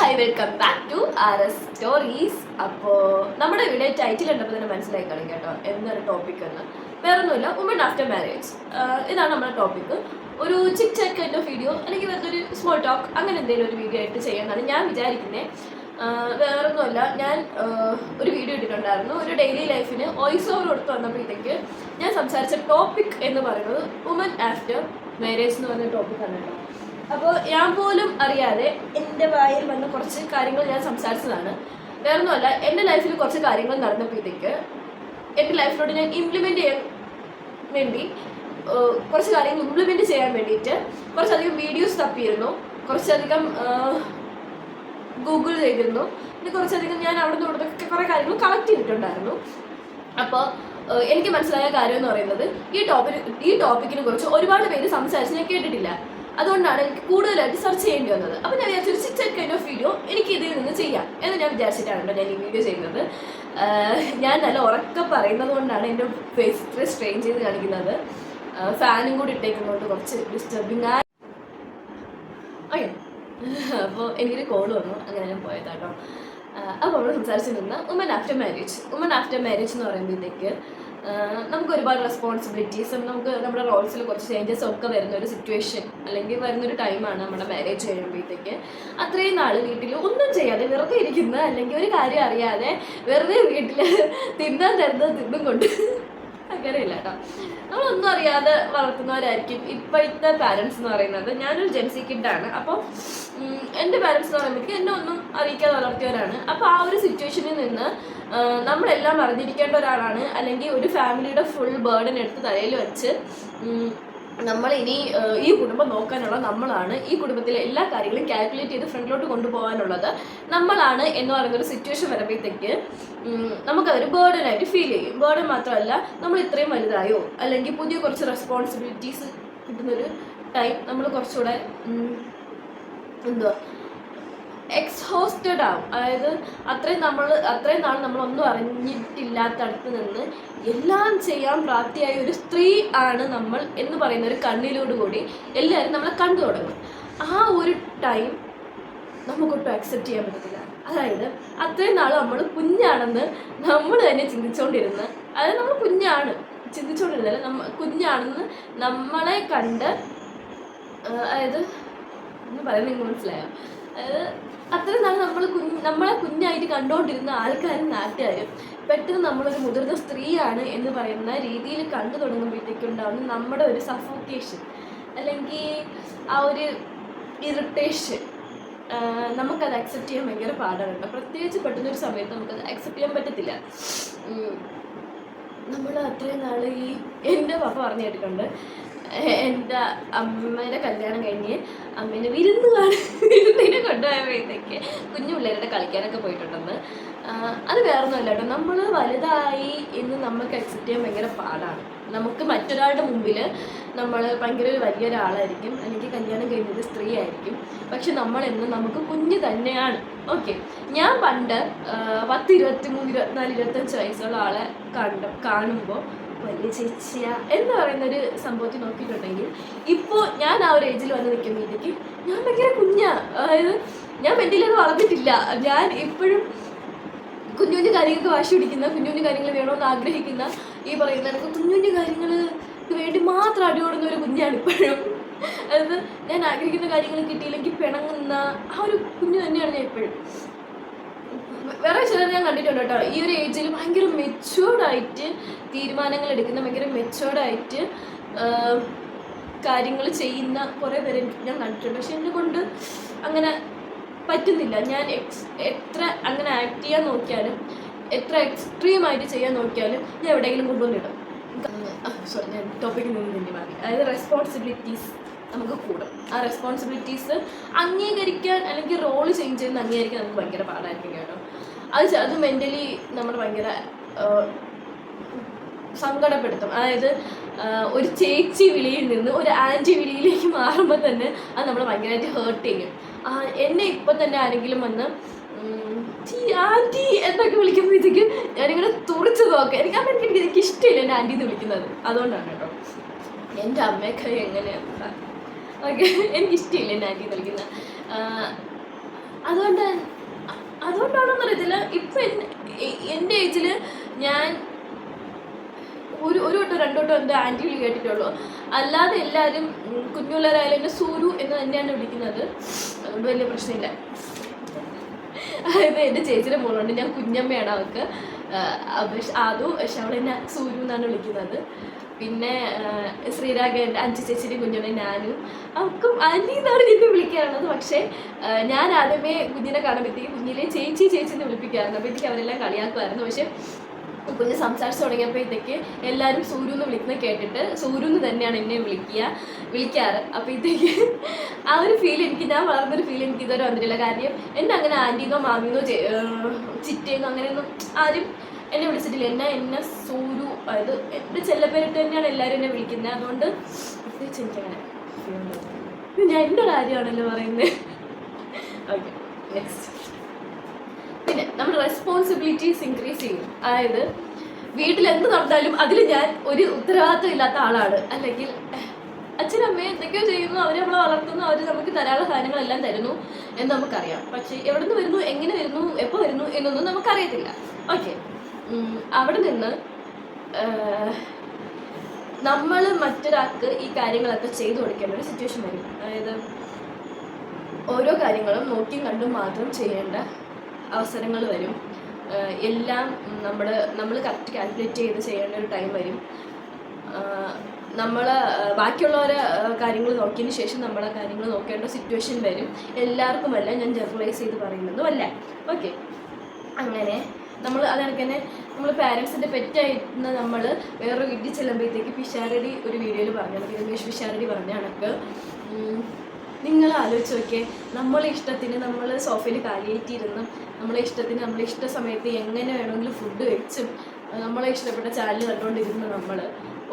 Hi welcome back to RS stories. അപ്പോൾ നമ്മുടെ video title കണ്ടപ്പോൾ തന്നെ മനസ്സിലായി കാണും കേട്ടോ എന്നൊരു ടോപ്പിക് എന്ന്. വേറൊന്നുമില്ല, വുമൺ ആഫ്റ്റർ മാരേജ്. ഇതാണ് നമ്മുടെ ടോപ്പിക്ക്. ഒരു ചിക് ചാറ്റ് കൈൻഡ് ഓഫ് വീഡിയോ അല്ലെങ്കിൽ വെറുതെ ഒരു സ്മോൾ ടോക്ക് അങ്ങനെ എന്തെങ്കിലും ഒരു വീഡിയോ ആയിട്ട് ചെയ്യാമെന്നാണ് ഞാൻ വിചാരിക്കുന്നത്. വേറൊന്നുമല്ല, ഞാൻ ഒരു വീഡിയോ ഇട്ടിട്ടുണ്ടായിരുന്നു. ഒരു ഡെയിലി ലൈഫിന് വോയിസ് ഓവർ കൊടുത്ത് വന്നപ്പോഴത്തേക്ക് ഞാൻ സംസാരിച്ച ടോപ്പിക് എന്ന് പറയുന്നത് വുമൺ ആഫ്റ്റർ മാരേജ് എന്ന് പറഞ്ഞ ടോപ്പിക്കാണ് കേട്ടോ. അപ്പോൾ ഞാൻ പോലും അറിയാതെ എൻ്റെ വായിൽ വന്ന കുറച്ച് കാര്യങ്ങൾ ഞാൻ സംസാരിച്ചതാണ്. വേറൊന്നുമല്ല, എൻ്റെ ലൈഫിൽ കുറച്ച് കാര്യങ്ങൾ നടന്നപ്പോഴത്തേക്ക് എൻ്റെ ലൈഫിലോട്ട് ഞാൻ ഇംപ്ലിമെൻ്റ് ചെയ്യാൻ വേണ്ടി കുറച്ച് കാര്യങ്ങൾ ഇംപ്ലിമെൻ്റ് ചെയ്യാൻ വേണ്ടിയിട്ട് കുറച്ചധികം വീഡിയോസ് തപ്പിയിരുന്നു, കുറച്ചധികം ഗൂഗിൾ ചെയ്തിരുന്നു, പിന്നെ കുറച്ചധികം ഞാൻ അവിടെ നിന്ന് ഇവിടുന്നൊക്കെ കുറേ കാര്യങ്ങൾ കളക്ട് ചെയ്തിട്ടുണ്ടായിരുന്നു. അപ്പോൾ എനിക്ക് മനസ്സിലായ കാര്യം എന്ന് പറയുന്നത് ഈ ടോപ്പിക്കിനെ കുറിച്ച് ഒരുപാട് പേര് സംസാരിച്ച് ഞാൻ കേട്ടിട്ടില്ല. അതുകൊണ്ടാണ് എനിക്ക് കൂടുതലായിട്ട് സെർച്ച് ചെയ്യേണ്ടി വന്നത്. അപ്പോൾ ഞാൻ വിചാരിച്ചൊരു ചിക് ചാറ്റ് കൈൻഡ് ഓഫ് വീഡിയോ എനിക്ക് ഇതിൽ നിന്ന് ചെയ്യാം എന്ന് ഞാൻ വിചാരിച്ചിട്ടാണ് ഞാൻ ഈ വീഡിയോ ചെയ്യുന്നത്. ഞാൻ നല്ല ഉറക്കം പറയുന്നത് കൊണ്ടാണ് എൻ്റെ ഫേസ് ഇത്ര സ്ട്രെയിൻ ചെയ്ത് കാണിക്കുന്നത്. ഫാനും കൂടി ഇട്ടേക്കുന്നതുകൊണ്ട് കുറച്ച് ഡിസ്റ്റർബിങ് ആയി. ഓക്കെ, അപ്പോൾ എനിക്കൊരു കോൾ വന്നു, അങ്ങനെ ഞാൻ പോയതാട്ടോ. അപ്പോൾ നമ്മൾ സംസാരിച്ച് നിന്ന് വുമൺ ആഫ്റ്റർ മാരേജ് എന്ന് പറയുമ്പോഴത്തേക്ക് നമുക്ക് ഒരുപാട് റെസ്പോൺസിബിലിറ്റീസും നമുക്ക് നമ്മുടെ റോൾസിൽ കുറച്ച് ചേഞ്ചസും ഒക്കെ വരുന്നൊരു സിറ്റുവേഷൻ അല്ലെങ്കിൽ വരുന്നൊരു ടൈമാണ് നമ്മുടെ മാരേജ് കഴിയുമ്പോഴത്തേക്ക്. അത്രയും നാൾ വീട്ടിൽ ഒന്നും ചെയ്യാതെ വെറുതെ ഇരിക്കുന്ന, അല്ലെങ്കിൽ ഒരു കാര്യം അറിയാതെ വെറുതെ വീട്ടിൽ തിന്നാൻ തരുന്നത് തിന്നും കൊണ്ട് അങ്ങനെയില്ല കേട്ടോ. നമ്മളൊന്നും അറിയാതെ വളർത്തുന്നവരായിരിക്കും ഇപ്പോഴത്തെ പാരൻസ് എന്ന് പറയുന്നത്. ഞാനൊരു ജെൻസി കിഡാണ്. അപ്പോൾ എൻ്റെ പാരൻസ് എന്ന് പറയുമ്പോഴത്തേക്ക് എന്നെ ഒന്നും അറിയിക്കാതെ വളർത്തിയവരാണ്. അപ്പോൾ ആ ഒരു സിറ്റുവേഷനിൽ നിന്ന് നമ്മളെല്ലാം അറിഞ്ഞിരിക്കേണ്ട ഒരാളാണ്, അല്ലെങ്കിൽ ഒരു ഫാമിലിയുടെ ഫുൾ ബേർഡൻ എടുത്ത് തലയിൽ വെച്ച് നമ്മളിനി ഈ കുടുംബം നോക്കാനുള്ള നമ്മളാണ്, ഈ കുടുംബത്തിലെ എല്ലാ കാര്യങ്ങളും കാൽക്കുലേറ്റ് ചെയ്ത് ഫ്രണ്ടിലോട്ട് കൊണ്ടുപോകാനുള്ളത് നമ്മളാണ് എന്ന് പറയുന്നൊരു സിറ്റുവേഷൻ വരുമ്പോഴത്തേക്ക് നമുക്കതൊരു ബേർഡനായിട്ട് ഫീൽ ചെയ്യും. ബേർഡൻ മാത്രമല്ല, നമ്മൾ ഇത്രയും വലുതായോ അല്ലെങ്കിൽ പുതിയ കുറച്ച് റെസ്പോൺസിബിലിറ്റീസ് കിട്ടുന്നൊരു ടൈം നമ്മൾ കുറച്ചുകൂടെ എക്സ്ഹോസ്റ്റഡ് ആവും. അതായത് അത്രയും നാൾ നമ്മളൊന്നും അറിഞ്ഞിട്ടില്ലാത്തടത്ത് നിന്ന് എല്ലാം ചെയ്യാൻ പ്രാപ്തിയായ ഒരു സ്ത്രീ ആണ് നമ്മൾ എന്ന് പറയുന്ന ഒരു കണ്ണിലോടുകൂടി എല്ലാവരും നമ്മളെ കണ്ടു തുടങ്ങും. ആ ഒരു ടൈം നമുക്കൊട്ടും അക്സെപ്റ്റ് ചെയ്യാൻ പറ്റത്തില്ല. അതായത് അത്രയും നാൾ നമ്മൾ കുഞ്ഞാണെന്ന് നമ്മൾ തന്നെ ചിന്തിച്ചുകൊണ്ടിരുന്ന്, അതായത് നമ്മൾ കുഞ്ഞാണ് ചിന്തിച്ചുകൊണ്ടിരുന്നത്, കുഞ്ഞാണെന്ന് നമ്മളെ കണ്ട്, അതായത് എന്ന് പറയുന്നത് നിങ്ങൾക്ക് മനസ്സിലായോ? അതായത് അത്രയും നാൾ നമ്മളെ കുഞ്ഞായിട്ട് കണ്ടുകൊണ്ടിരുന്ന ആൾക്കാരും നാട്ടുകാരും പെട്ടെന്ന് നമ്മളൊരു മുതിർന്ന സ്ത്രീയാണ് എന്ന് പറയുന്ന രീതിയിൽ കണ്ടു തുടങ്ങുമ്പോഴത്തേക്കുണ്ടാവുന്ന നമ്മുടെ ഒരു സഫോക്കേഷൻ അല്ലെങ്കിൽ ആ ഒരു ഇറിറ്റേഷൻ നമുക്കത് അക്സെപ്റ്റ് ചെയ്യാൻ ഭയങ്കര പാടാണ് കേട്ടോ. പ്രത്യേകിച്ച് പെട്ടെന്നൊരു സമയത്ത് നമുക്കത് അക്സെപ്റ്റ് ചെയ്യാൻ പറ്റത്തില്ല. നമ്മൾ അത്രയും നാൾ എൻ്റെ പപ്പ പറഞ്ഞു കേട്ടിട്ടുണ്ട്, എൻ്റെ അമ്മേൻ്റെ കല്യാണം കഴിഞ്ഞ് അമ്മേനെ വിരുന്നിനെ കൊണ്ടുപോയപ്പോഴത്തേക്ക് കുഞ്ഞു പിള്ളേരുടെ കളിക്കാനൊക്കെ പോയിട്ടുണ്ടെന്ന്. അത് വേറൊന്നുമല്ല കേട്ടോ, നമ്മൾ വലുതായി എന്ന് നമുക്ക് അക്സെപ്റ്റ് ചെയ്യാൻ ഭയങ്കര പാടാണ്. നമുക്ക് മറ്റൊരാളുടെ മുമ്പിൽ നമ്മൾ ഭയങ്കര ഒരു വലിയൊരാളായിരിക്കും, അല്ലെങ്കിൽ കല്യാണം കഴിഞ്ഞൊരു സ്ത്രീ ആയിരിക്കും, പക്ഷെ നമ്മളെന്നും നമുക്ക് കുഞ്ഞ് തന്നെയാണ്. ഓക്കെ, ഞാൻ പണ്ട് 10, 23, 24, 25 വയസ്സുള്ള ആളെ കാണുമ്പോൾ വലിയ ചേച്ചിയ എന്ന് പറയുന്നൊരു സംഭവത്തിൽ നോക്കിയിട്ടുണ്ടെങ്കിൽ ഇപ്പോൾ ഞാൻ ആ ഒരു ഏജിൽ വന്ന് നിൽക്കുമ്പോഴത്തേക്ക് ഞാൻ ഭയങ്കര കുഞ്ഞാണ്. അതായത് ഞാൻ മെൻ്റലി വളർന്നിട്ടില്ല. ഞാൻ ഇപ്പോഴും കുഞ്ഞു കുഞ്ഞു കാര്യങ്ങൾക്ക് വാശി പിടിക്കുന്ന, കുഞ്ഞു കുഞ്ഞു കാര്യങ്ങൾ വേണമെന്ന് ആഗ്രഹിക്കുന്ന, ഈ പറയുന്ന കുഞ്ഞു കുഞ്ഞു കാര്യങ്ങൾക്ക് വേണ്ടി മാത്രം അടിയോടുന്ന ഒരു കുഞ്ഞാണ് ഇപ്പോഴും. അതായത് ഞാൻ ആഗ്രഹിക്കുന്ന കാര്യങ്ങൾ കിട്ടിയില്ലെങ്കിൽ പിണങ്ങുന്ന ആ ഒരു കുഞ്ഞു തന്നെയാണ് ഞാൻ ഇപ്പോഴും. വേറെ ചിലർ ഞാൻ കണ്ടിട്ടുണ്ട് കേട്ടോ, ഈ ഒരു ഏജിൽ ഭയങ്കര മെച്ചുവേർഡായിട്ട് തീരുമാനങ്ങൾ എടുക്കുന്ന, ഭയങ്കര മെച്ചുവേർഡായിട്ട് കാര്യങ്ങൾ ചെയ്യുന്ന കുറേ പേരെ ഞാൻ കണ്ടിട്ടുണ്ട്. പക്ഷെ എന്നെ കൊണ്ട് അങ്ങനെ പറ്റുന്നില്ല. ഞാൻ എത്ര അങ്ങനെ ആക്ട് ചെയ്യാൻ നോക്കിയാലും, എത്ര എക്സ്ട്രീമായിട്ട് ചെയ്യാൻ നോക്കിയാലും ഞാൻ എവിടെയെങ്കിലും കൊണ്ടുവന്നിടും. ഞാൻ ടോപ്പിക്കിൽ നിന്ന് തന്നെ മാറി. അതായത് റെസ്പോൺസിബിലിറ്റീസ് നമുക്ക് കൂടും. ആ റെസ്പോൺസിബിലിറ്റീസ് അംഗീകരിക്കാൻ, അല്ലെങ്കിൽ റോള് ചേഞ്ച് ചെയ്യുന്ന അംഗീകരിക്കാൻ നമുക്ക് ഭയങ്കര പാടായിരിക്കും കേട്ടോ. അത് മെൻ്റലി നമ്മൾ ഭയങ്കര സങ്കടപ്പെടുത്തും. അതായത് ഒരു ചേച്ചി വിളിയിൽ നിന്ന് ഒരു ആൻറ്റി വിളിയിലേക്ക് മാറുമ്പോൾ തന്നെ അത് നമ്മൾ ഭയങ്കരമായിട്ട് ഹേർട്ട് ചെയ്യും. എന്നെ ഇപ്പം തന്നെ ആരെങ്കിലും വന്ന് ആൻറ്റി എന്നൊക്കെ വിളിക്കുമ്പോഴത്തേക്ക് ഞാനിങ്ങനെ തുറച്ച് നോക്കാം. എനിക്ക് ഇഷ്ടമില്ല എൻ്റെ ആൻറ്റി എന്ന് വിളിക്കുന്നത്. അതുകൊണ്ടാണ് കേട്ടോ. എൻ്റെ അമ്മയൊക്കെ എങ്ങനെയാണ് ഓക്കെ, എനിക്കിഷ്ടമില്ല എൻ്റെ ആൻറ്റി എന്ന് വിളിക്കുന്നത്. അതുകൊണ്ടാണോന്ന് അറിയത്തില്ല. ഇപ്പം എൻ്റെ ഏജിൽ ഞാൻ ഒരു വട്ടം 2 വട്ടം എൻ്റെ ആൻറ്റി വിളി കേട്ടിട്ടുള്ളൂ. അല്ലാതെ എല്ലാവരും കുഞ്ഞുള്ളവരായാലും എന്നെ സൂരു എന്ന് തന്നെയാണ് വിളിക്കുന്നത്. അതുകൊണ്ട് വലിയ പ്രശ്നമില്ല. അതായത് എൻ്റെ ചേച്ചിയുടെ മോളുണ്ട്, ഞാൻ കുഞ്ഞമ്മയാണ് അവൾക്ക്. ആദു, പക്ഷെ അവളെന്നെ സൂരു എന്നാണ് വിളിക്കുന്നത്. പിന്നെ ശ്രീരാഗ എൻ്റെ അഞ്ച് ചേച്ചിയുടെ കുഞ്ഞുണ്ടെ ഞാനും അവൾക്കും ആൻറ്റി എന്നാണ് എന്നെ വിളിക്കാറുള്ളത്. പക്ഷേ ഞാൻ ആദ്യമേ കുഞ്ഞിനെ കാണുമ്പോഴത്തേക്ക് കുഞ്ഞിലെ ചേച്ചി എന്ന് വിളിപ്പിക്കാറുണ്ട്. അപ്പോഴത്തേക്ക് അവരെല്ലാം കളിയാക്കുമായിരുന്നു. പക്ഷേ കുഞ്ഞ് സംസാരിച്ച് തുടങ്ങിയപ്പോഴത്തേക്ക് എല്ലാവരും സൂരു എന്ന് വിളിക്കുന്നത് കേട്ടിട്ട് സൂരു എന്ന് തന്നെയാണ് എന്നെ വിളിക്കാറ്. അപ്പോഴത്തേക്ക് ആ ഒരു ഫീൽ ഞാൻ വളർന്നൊരു ഫീൽ എനിക്ക് ഇതുവരെ വന്നിട്ടില്ല. കാര്യം എന്നെ അങ്ങനെ ആൻറ്റിന്നോ മാമിന്നോ ചിറ്റേന്നോ അങ്ങനെയൊന്നും ആരും എന്നെ വിളിച്ചിട്ടില്ല. എന്നെ സൂരു, അതായത് എൻ്റെ ചെല്ലപ്പേരിട്ട് തന്നെയാണ് എല്ലാവരും എന്നെ വിളിക്കുന്നത്. അതുകൊണ്ട് പ്രത്യേകിച്ച് എനിക്കങ്ങനെ ഞാൻ എൻ്റെ കാര്യമാണല്ലോ പറയുന്നത്. Okay, next. പിന്നെ നമ്മുടെ റെസ്പോൺസിബിലിറ്റീസ് ഇൻക്രീസ് ചെയ്യും. അതായത് വീട്ടിൽ എന്ത് നടന്നാലും അതിൽ ഞാൻ ഒരു ഉത്തരവാദിത്വം ഇല്ലാത്ത ആളാണ്. അല്ലെങ്കിൽ അച്ഛനമ്മയെ എന്തൊക്കെയോ ചെയ്യുന്നു, അവർ നമ്മളെ വളർത്തുന്നു, അവർ നമുക്ക് തരാനുള്ള സാധനങ്ങളെല്ലാം തരുന്നു എന്ന് നമുക്കറിയാം. പക്ഷേ എവിടെ നിന്ന് വരുന്നു, എങ്ങനെ വരുന്നു, എപ്പോൾ വരുന്നു എന്നൊന്നും നമുക്കറിയത്തില്ല. ഓക്കെ, അവിടെ നിന്ന് നമ്മൾ മറ്റൊരാൾക്ക് ഈ കാര്യങ്ങളൊക്കെ ചെയ്തു കൊടുക്കേണ്ട ഒരു സിറ്റുവേഷൻ വരും. അതായത് ഓരോ കാര്യങ്ങളും നോക്കിയും കണ്ടും മാത്രം ചെയ്യേണ്ട അവസരങ്ങൾ വരും. എല്ലാം നമ്മൾ കറക്റ്റ് കാൽക്കുലേറ്റ് ചെയ്ത് ചെയ്യേണ്ട ഒരു ടൈം വരും. നമ്മൾ ബാക്കിയുള്ളവരെ കാര്യങ്ങൾ നോക്കിയതിന് ശേഷം നമ്മളെ കാര്യങ്ങൾ നോക്കേണ്ട സിറ്റുവേഷൻ വരും. എല്ലാവർക്കുമല്ല, ഞാൻ ജനറലൈസ് ചെയ്ത് പറയുന്നതുമല്ല. ഓക്കെ, അങ്ങനെ അതെനിക്ക് തന്നെ നമ്മൾ പാരൻസിൻ്റെ പെറ്റായിരുന്ന നമ്മൾ വേറൊരു വീട്ടിൽ ചെല്ലുമ്പോഴത്തേക്ക് പിഷാരടി ഒരു വീഡിയോയിൽ പറഞ്ഞാണ്, രമേഷ് പിഷാരടി പറഞ്ഞ കണക്ക് നിങ്ങൾ ആലോചിച്ച് നോക്കിയേ, നമ്മളെ ഇഷ്ടത്തിന് നമ്മൾ സോഫയിൽ കാലിയേറ്റിരുന്ന് നമ്മളെ ഇഷ്ടത്തിന് നമ്മളെ ഇഷ്ട സമയത്ത് എങ്ങനെ വേണമെങ്കിലും ഫുഡ് കഴിച്ചും നമ്മളെ ഇഷ്ടപ്പെട്ട ചാനൽ കണ്ടുകൊണ്ടിരുന്ന നമ്മൾ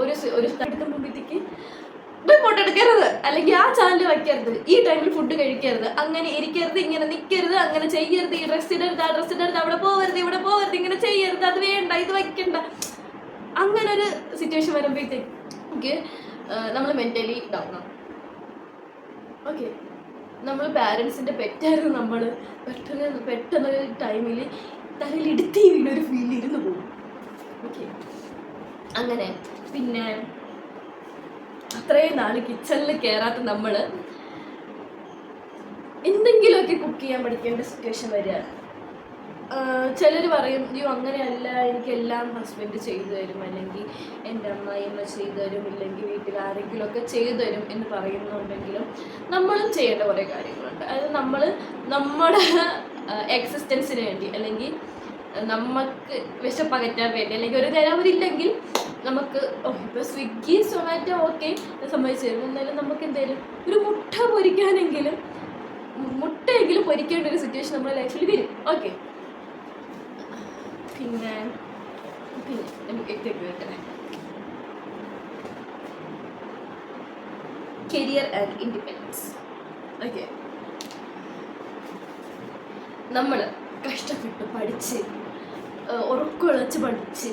ഒരു എടുക്കുമ്പോഴത്തേക്ക് ഫോട്ടോ എടുക്കരുത്, അല്ലെങ്കിൽ ആ ചാനൽ വയ്ക്കരുത്, ഈ ടൈമിൽ ഫുഡ് കഴിക്കരുത്, അങ്ങനെ ഇരിക്കരുത്, ഇങ്ങനെ നിൽക്കരുത്, അങ്ങനെ ചെയ്യരുത്, ഈ ഡ്രസ്സ് ഇടരുത്, ആ ഡ്രസ്സ് ഇടരുത്, അവിടെ പോകരുത്, ഇവിടെ പോകരുത്, ഇങ്ങനെ ചെയ്യരുത്, അത് വേണ്ട, ഇത് വയ്ക്കണ്ട, അങ്ങനെ ഒരു സിറ്റുവേഷൻ വരുമ്പോഴത്തേക്ക് നമ്മൾ മെൻ്റലി ഡൗൺ ആവും. ഓക്കെ, നമ്മൾ പാരൻസിൻ്റെ പെറ്റായിരുന്നു നമ്മൾ പെട്ടെന്ന് ടൈമിൽ തലയിലിടുത്തി വീണൊരു ഫീൽ ഇരുന്ന് പോകും. ഓക്കെ, അങ്ങനെ പിന്നെ അത്രയും നാൾ കിച്ചണിൽ കയറാത്ത നമ്മൾ എന്തെങ്കിലുമൊക്കെ കുക്ക് ചെയ്യാൻ പഠിക്കേണ്ട സിറ്റുവേഷൻ വരിക. ചിലർ പറയും, അയ്യോ അങ്ങനെയല്ല, എനിക്കെല്ലാം ഹസ്ബൻഡ് ചെയ്തു തരും, അല്ലെങ്കിൽ എൻ്റെ അമ്മായിയമ്മ ചെയ്തു തരും, ഇല്ലെങ്കിൽ വീട്ടിൽ ആരെങ്കിലുമൊക്കെ ചെയ്തു തരും എന്ന് പറയുന്നുണ്ടെങ്കിലും നമ്മളും ചെയ്യേണ്ട കുറേ കാര്യങ്ങളുണ്ട്. അതായത് നമ്മുടെ എക്സിസ്റ്റൻസിന് വേണ്ടി, അല്ലെങ്കിൽ നമുക്ക് വിശപ്പകറ്റാൻ വേണ്ടി, അല്ലെങ്കിൽ ഒരു നേരം അവരില്ലെങ്കിൽ നമുക്ക് ഇപ്പോൾ സ്വിഗ്ഗി സൊമാറ്റോ ഓക്കെ സംഭവിച്ചു തരും, എന്നാലും നമുക്ക് എന്തായാലും ഒരു മുട്ടയെങ്കിലും പൊരിക്കേണ്ട ഒരു സിറ്റുവേഷൻ നമ്മുടെ ലൈഫിൽ വരും. ഓക്കെ, പിന്നെ കരിയർ ആൻഡ് ഇൻഡിപെൻഡൻസ്. ഓക്കെ, നമ്മൾ കഷ്ടപ്പെട്ട് പഠിച്ച് ഉറക്കുളച്ച് പഠിച്ച്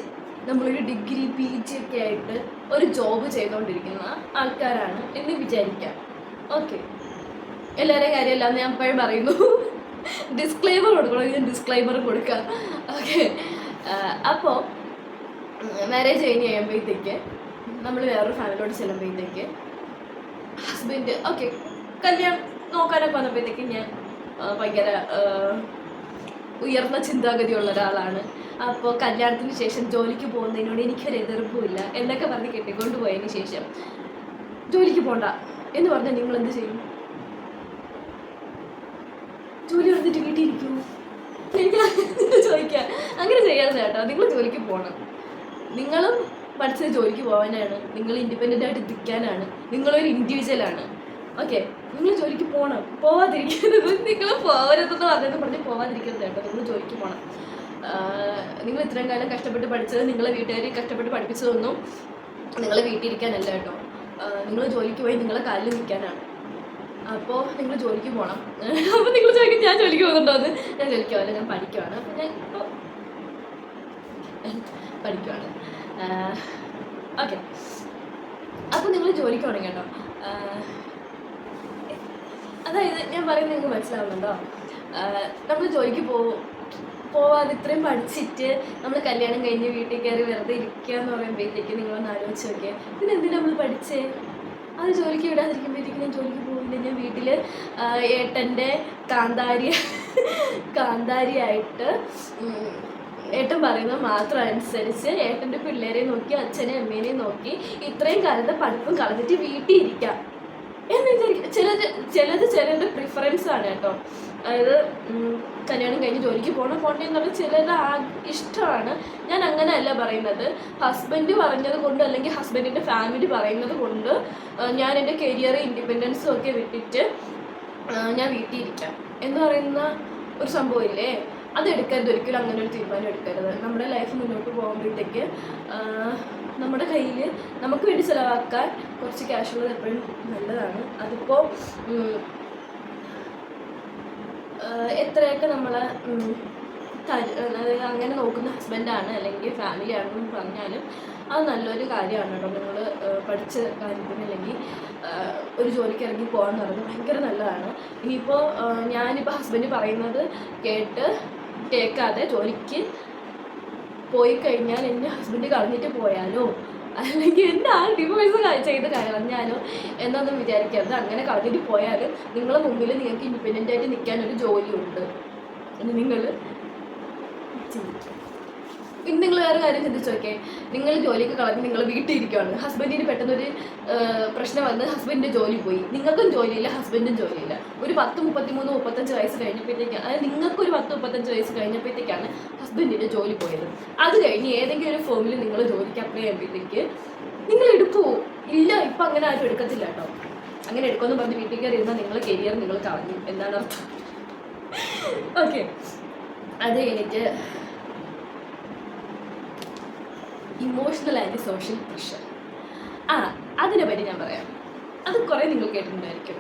നമ്മളൊരു ഡിഗ്രി PG ഒക്കെ ആയിട്ട് ഒരു ജോബ് ചെയ്തുകൊണ്ടിരിക്കുന്ന ആൾക്കാരാണ് എന്ന് വിചാരിക്കാം. ഓക്കെ, എല്ലാവരുടെയും കാര്യമല്ലാന്ന് ഞാൻ എപ്പോഴും പറയുന്നു. ഡിസ്ക്ലൈമർ കൊടുക്കണം, ഞാൻ ഡിസ്ക്ലൈമർ കൊടുക്കാം. ഓക്കെ, അപ്പോൾ മാരേജ് കഴിഞ്ഞ് കഴിയുമ്പോഴത്തേക്ക് നമ്മൾ വേറൊരു ഫാമിലിയോട് ചെല്ലുമ്പോഴത്തേക്ക് ഹസ്ബൻഡ് ഓക്കെ കല്യാണം നോക്കാനൊക്കെ വന്നപ്പോഴത്തേക്ക് ഞാൻ ഭയങ്കര ഉയർന്ന ചിന്താഗതിയുള്ള ഒരാളാണ്. അപ്പോൾ കല്യാണത്തിന് ശേഷം ജോലിക്ക് പോകുന്നതിനോട് എനിക്കൊരു എതിർപ്പുമില്ല എന്നൊക്കെ പറഞ്ഞ് കെട്ടിക്കൊണ്ട് പോയതിന് ശേഷം ജോലിക്ക് പോകണ്ട എന്ന് പറഞ്ഞാൽ നിങ്ങൾ എന്ത് ചെയ്യും? ജോലി വന്നിട്ട് വീട്ടിലിരിക്കൂ? എനിക്ക് ചോദിക്കാം, അങ്ങനെ ചെയ്യരുത് കേട്ടോ. നിങ്ങൾ ജോലിക്ക് പോകണം. നിങ്ങളും പഠിച്ചത് ജോലിക്ക് പോകാനാണ്, നിങ്ങൾ ഇൻഡിപെൻഡൻ്റ് ആയിട്ട് നിൽക്കാനാണ്, നിങ്ങളൊരു ഇൻഡിവിജ്വലാണ്. ഓക്കെ, നിങ്ങൾ ജോലിക്ക് പോകണം, പോവാതിരിക്കരുത്. നിങ്ങൾ പോകരുതെന്ന് പറഞ്ഞ് പോവാതിരിക്കരുത് കേട്ടോ. നിങ്ങൾ ജോലിക്ക് പോകണം. നിങ്ങൾ ഇത്രയും കാലം കഷ്ടപ്പെട്ട് പഠിച്ചത്, നിങ്ങളെ വീട്ടുകാർ കഷ്ടപ്പെട്ട് പഠിപ്പിച്ചതൊന്നും നിങ്ങളെ വീട്ടിലിരിക്കാനല്ല കേട്ടോ. നിങ്ങൾ ജോലിക്ക് പോയി നിങ്ങളെ കാലിൽ നിൽക്കാനാണ്. അപ്പോൾ നിങ്ങൾ ജോലിക്ക് പോകണം. അപ്പോൾ നിങ്ങൾ ചോദിക്കും, ഞാൻ ജോലിക്ക് പോകുന്നുണ്ടോ എന്ന്? ഞാൻ ജോലിക്ക് പോകല്ല, ഞാൻ പഠിക്കുവാണ്. അപ്പോൾ ഞാൻ ഇപ്പോൾ പഠിക്കുവാണ്. ഓക്കെ, അപ്പോൾ നിങ്ങൾ ജോലിക്ക് പോകണം കേട്ടോ. അതായത് ഞാൻ പറയുന്നത് നിങ്ങൾക്ക് മനസ്സിലാവുന്നുണ്ടോ? നമ്മൾ ജോലിക്ക് പോവാതെ ഇത്രയും പഠിച്ചിട്ട് നമ്മൾ കല്യാണം കഴിഞ്ഞ് വീട്ടിൽ കയറി വെറുതെ ഇരിക്കുക എന്ന് പറയുമ്പോഴത്തേക്ക് നിങ്ങളൊന്ന് ആലോചിച്ച് നോക്കിയാൽ ഇതിനെന്തിനാ നമ്മൾ പഠിച്ചേ? അത് ജോലിക്ക് വിടാതിരിക്കുമ്പോഴത്തേക്ക് ഞാൻ ജോലിക്ക് പോകില്ല. ഞാൻ വീട്ടിൽ ഏട്ടൻ്റെ കാന്താരിയായിട്ട് ഏട്ടൻ പറയുന്നത് മാത്രം അനുസരിച്ച് ഏട്ടൻ്റെ പിള്ളേരെ നോക്കി അച്ഛനെ അമ്മേനെയും നോക്കി ഇത്രയും കാലത്തെ പഠിപ്പും കളഞ്ഞിട്ട് വീട്ടിൽ ഇരിക്കാം എന്ന് വിചാരിക്കും. ചിലരുടെ പ്രിഫറൻസ് ആണ് കേട്ടോ. അതായത് കല്യാണം കഴിഞ്ഞ് ജോലിക്ക് പോകണ്ടേ എന്നുള്ള ചിലരുടെ ഇഷ്ടമാണ്. ഞാൻ അങ്ങനെയല്ല പറയുന്നത്. ഹസ്ബൻഡ് പറഞ്ഞത് കൊണ്ട് അല്ലെങ്കിൽ ഹസ്ബൻഡിൻ്റെ ഫാമിലി പറയുന്നത് കൊണ്ട് ഞാൻ എൻ്റെ കരിയർ ഇൻഡിപെൻഡൻസും ഒക്കെ വിട്ടിട്ട് ഞാൻ വീട്ടിൽ ഇരിക്കാം എന്ന് പറയുന്ന ഒരു സംഭവമില്ലേ, അതെടുക്കരുത്. ഒരിക്കലും അങ്ങനെ ഒരു തീരുമാനം എടുക്കരുത്. നമ്മുടെ ലൈഫ് മുന്നോട്ട് പോകുമ്പോഴത്തേക്ക് നമ്മുടെ കയ്യിൽ നമുക്ക് വേണ്ടി ചിലവാക്കാൻ കുറച്ച് ക്യാഷ് ഉള്ളത് എപ്പോഴും നല്ലതാണ്. അതിപ്പോൾ എത്രയൊക്കെ നമ്മളെ അങ്ങനെ നോക്കുന്ന ഹസ്ബൻഡാണ് അല്ലെങ്കിൽ ഫാമിലി ആണെന്ന് പറഞ്ഞാലും അത് നല്ലൊരു കാര്യമാണ് കേട്ടോ. നിങ്ങൾ പഠിച്ച കാര്യത്തിന് അല്ലെങ്കിൽ ഒരു ജോലിക്ക് ഇറങ്ങി പോകാമെന്ന് പറയുന്നത് ഭയങ്കര നല്ലതാണ്. ഇനിയിപ്പോൾ ഞാനിപ്പോൾ ഹസ്ബൻഡ് പറയുന്നത് കേൾക്കാതെ ജോലിക്ക് പോയി കഴിഞ്ഞാൽ എൻ്റെ ഹസ്ബൻഡ് കളഞ്ഞിട്ട് പോയാലോ അല്ലെങ്കിൽ എൻ്റെ ഡിവോഴ്സ് ചെയ്ത് കളഞ്ഞാലോ എന്നൊന്നും വിചാരിക്കരുത്. അങ്ങനെ കളഞ്ഞിട്ട് പോയാൽ നിങ്ങളുടെ മുമ്പിൽ നിങ്ങൾക്ക് ഇൻഡിപെൻഡൻ്റ് ആയിട്ട് നിൽക്കാനൊരു ജോലിയുണ്ട് എന്ന് നിങ്ങൾ ചിന്തിക്കും. ഇനി നിങ്ങൾ വേറെ കാര്യം ചിന്തിച്ച് നോക്കിയേ. നിങ്ങൾ ജോലിക്ക് കളഞ്ഞ് നിങ്ങൾ വീട്ടിൽ ഇരിക്കുകയാണ്. ഹസ്ബൻഡിന് പെട്ടെന്നൊരു പ്രശ്നം വന്ന് ഹസ്ബൻഡിൻ്റെ ജോലി പോയി. നിങ്ങൾക്കും ജോലിയില്ല, ഹസ്ബൻഡും ജോലിയില്ല. ഒരു 10, 33, 35 വയസ്സ് കഴിഞ്ഞപ്പോഴത്തേക്കാണ്, അതായത് നിങ്ങൾക്കൊരു 10, 35 വയസ്സ് കഴിഞ്ഞപ്പോഴത്തേക്കാണ് ഹസ്ബൻഡിൻ്റെ ജോലി പോയത്. അത് കഴിഞ്ഞ് ഏതെങ്കിലും ഒരു ഫോമിൽ നിങ്ങൾ ജോലിക്ക് അപ്ലൈ ചെയ്യുമ്പോഴത്തേക്ക് നിങ്ങൾ എടുക്കുമോ? ഇല്ല, ഇപ്പം അങ്ങനെ ആരും എടുക്കത്തില്ല കേട്ടോ. അങ്ങനെ എടുക്കുമെന്ന് പറഞ്ഞ് വീട്ടിൽ കയറി ഇരുന്നാൽ നിങ്ങളെ കരിയർ നിങ്ങൾ കളഞ്ഞു എന്നാണ് അർത്ഥം. ഓക്കെ, അത് കഴിഞ്ഞിട്ട് ഇമോഷണൽ ആൻഡ് സോഷ്യൽ പ്രഷർ. അതിനെ പറ്റി ഞാൻ പറയാം. അത് കുറേ നിങ്ങൾ കേട്ടിട്ടുണ്ടായിരിക്കും.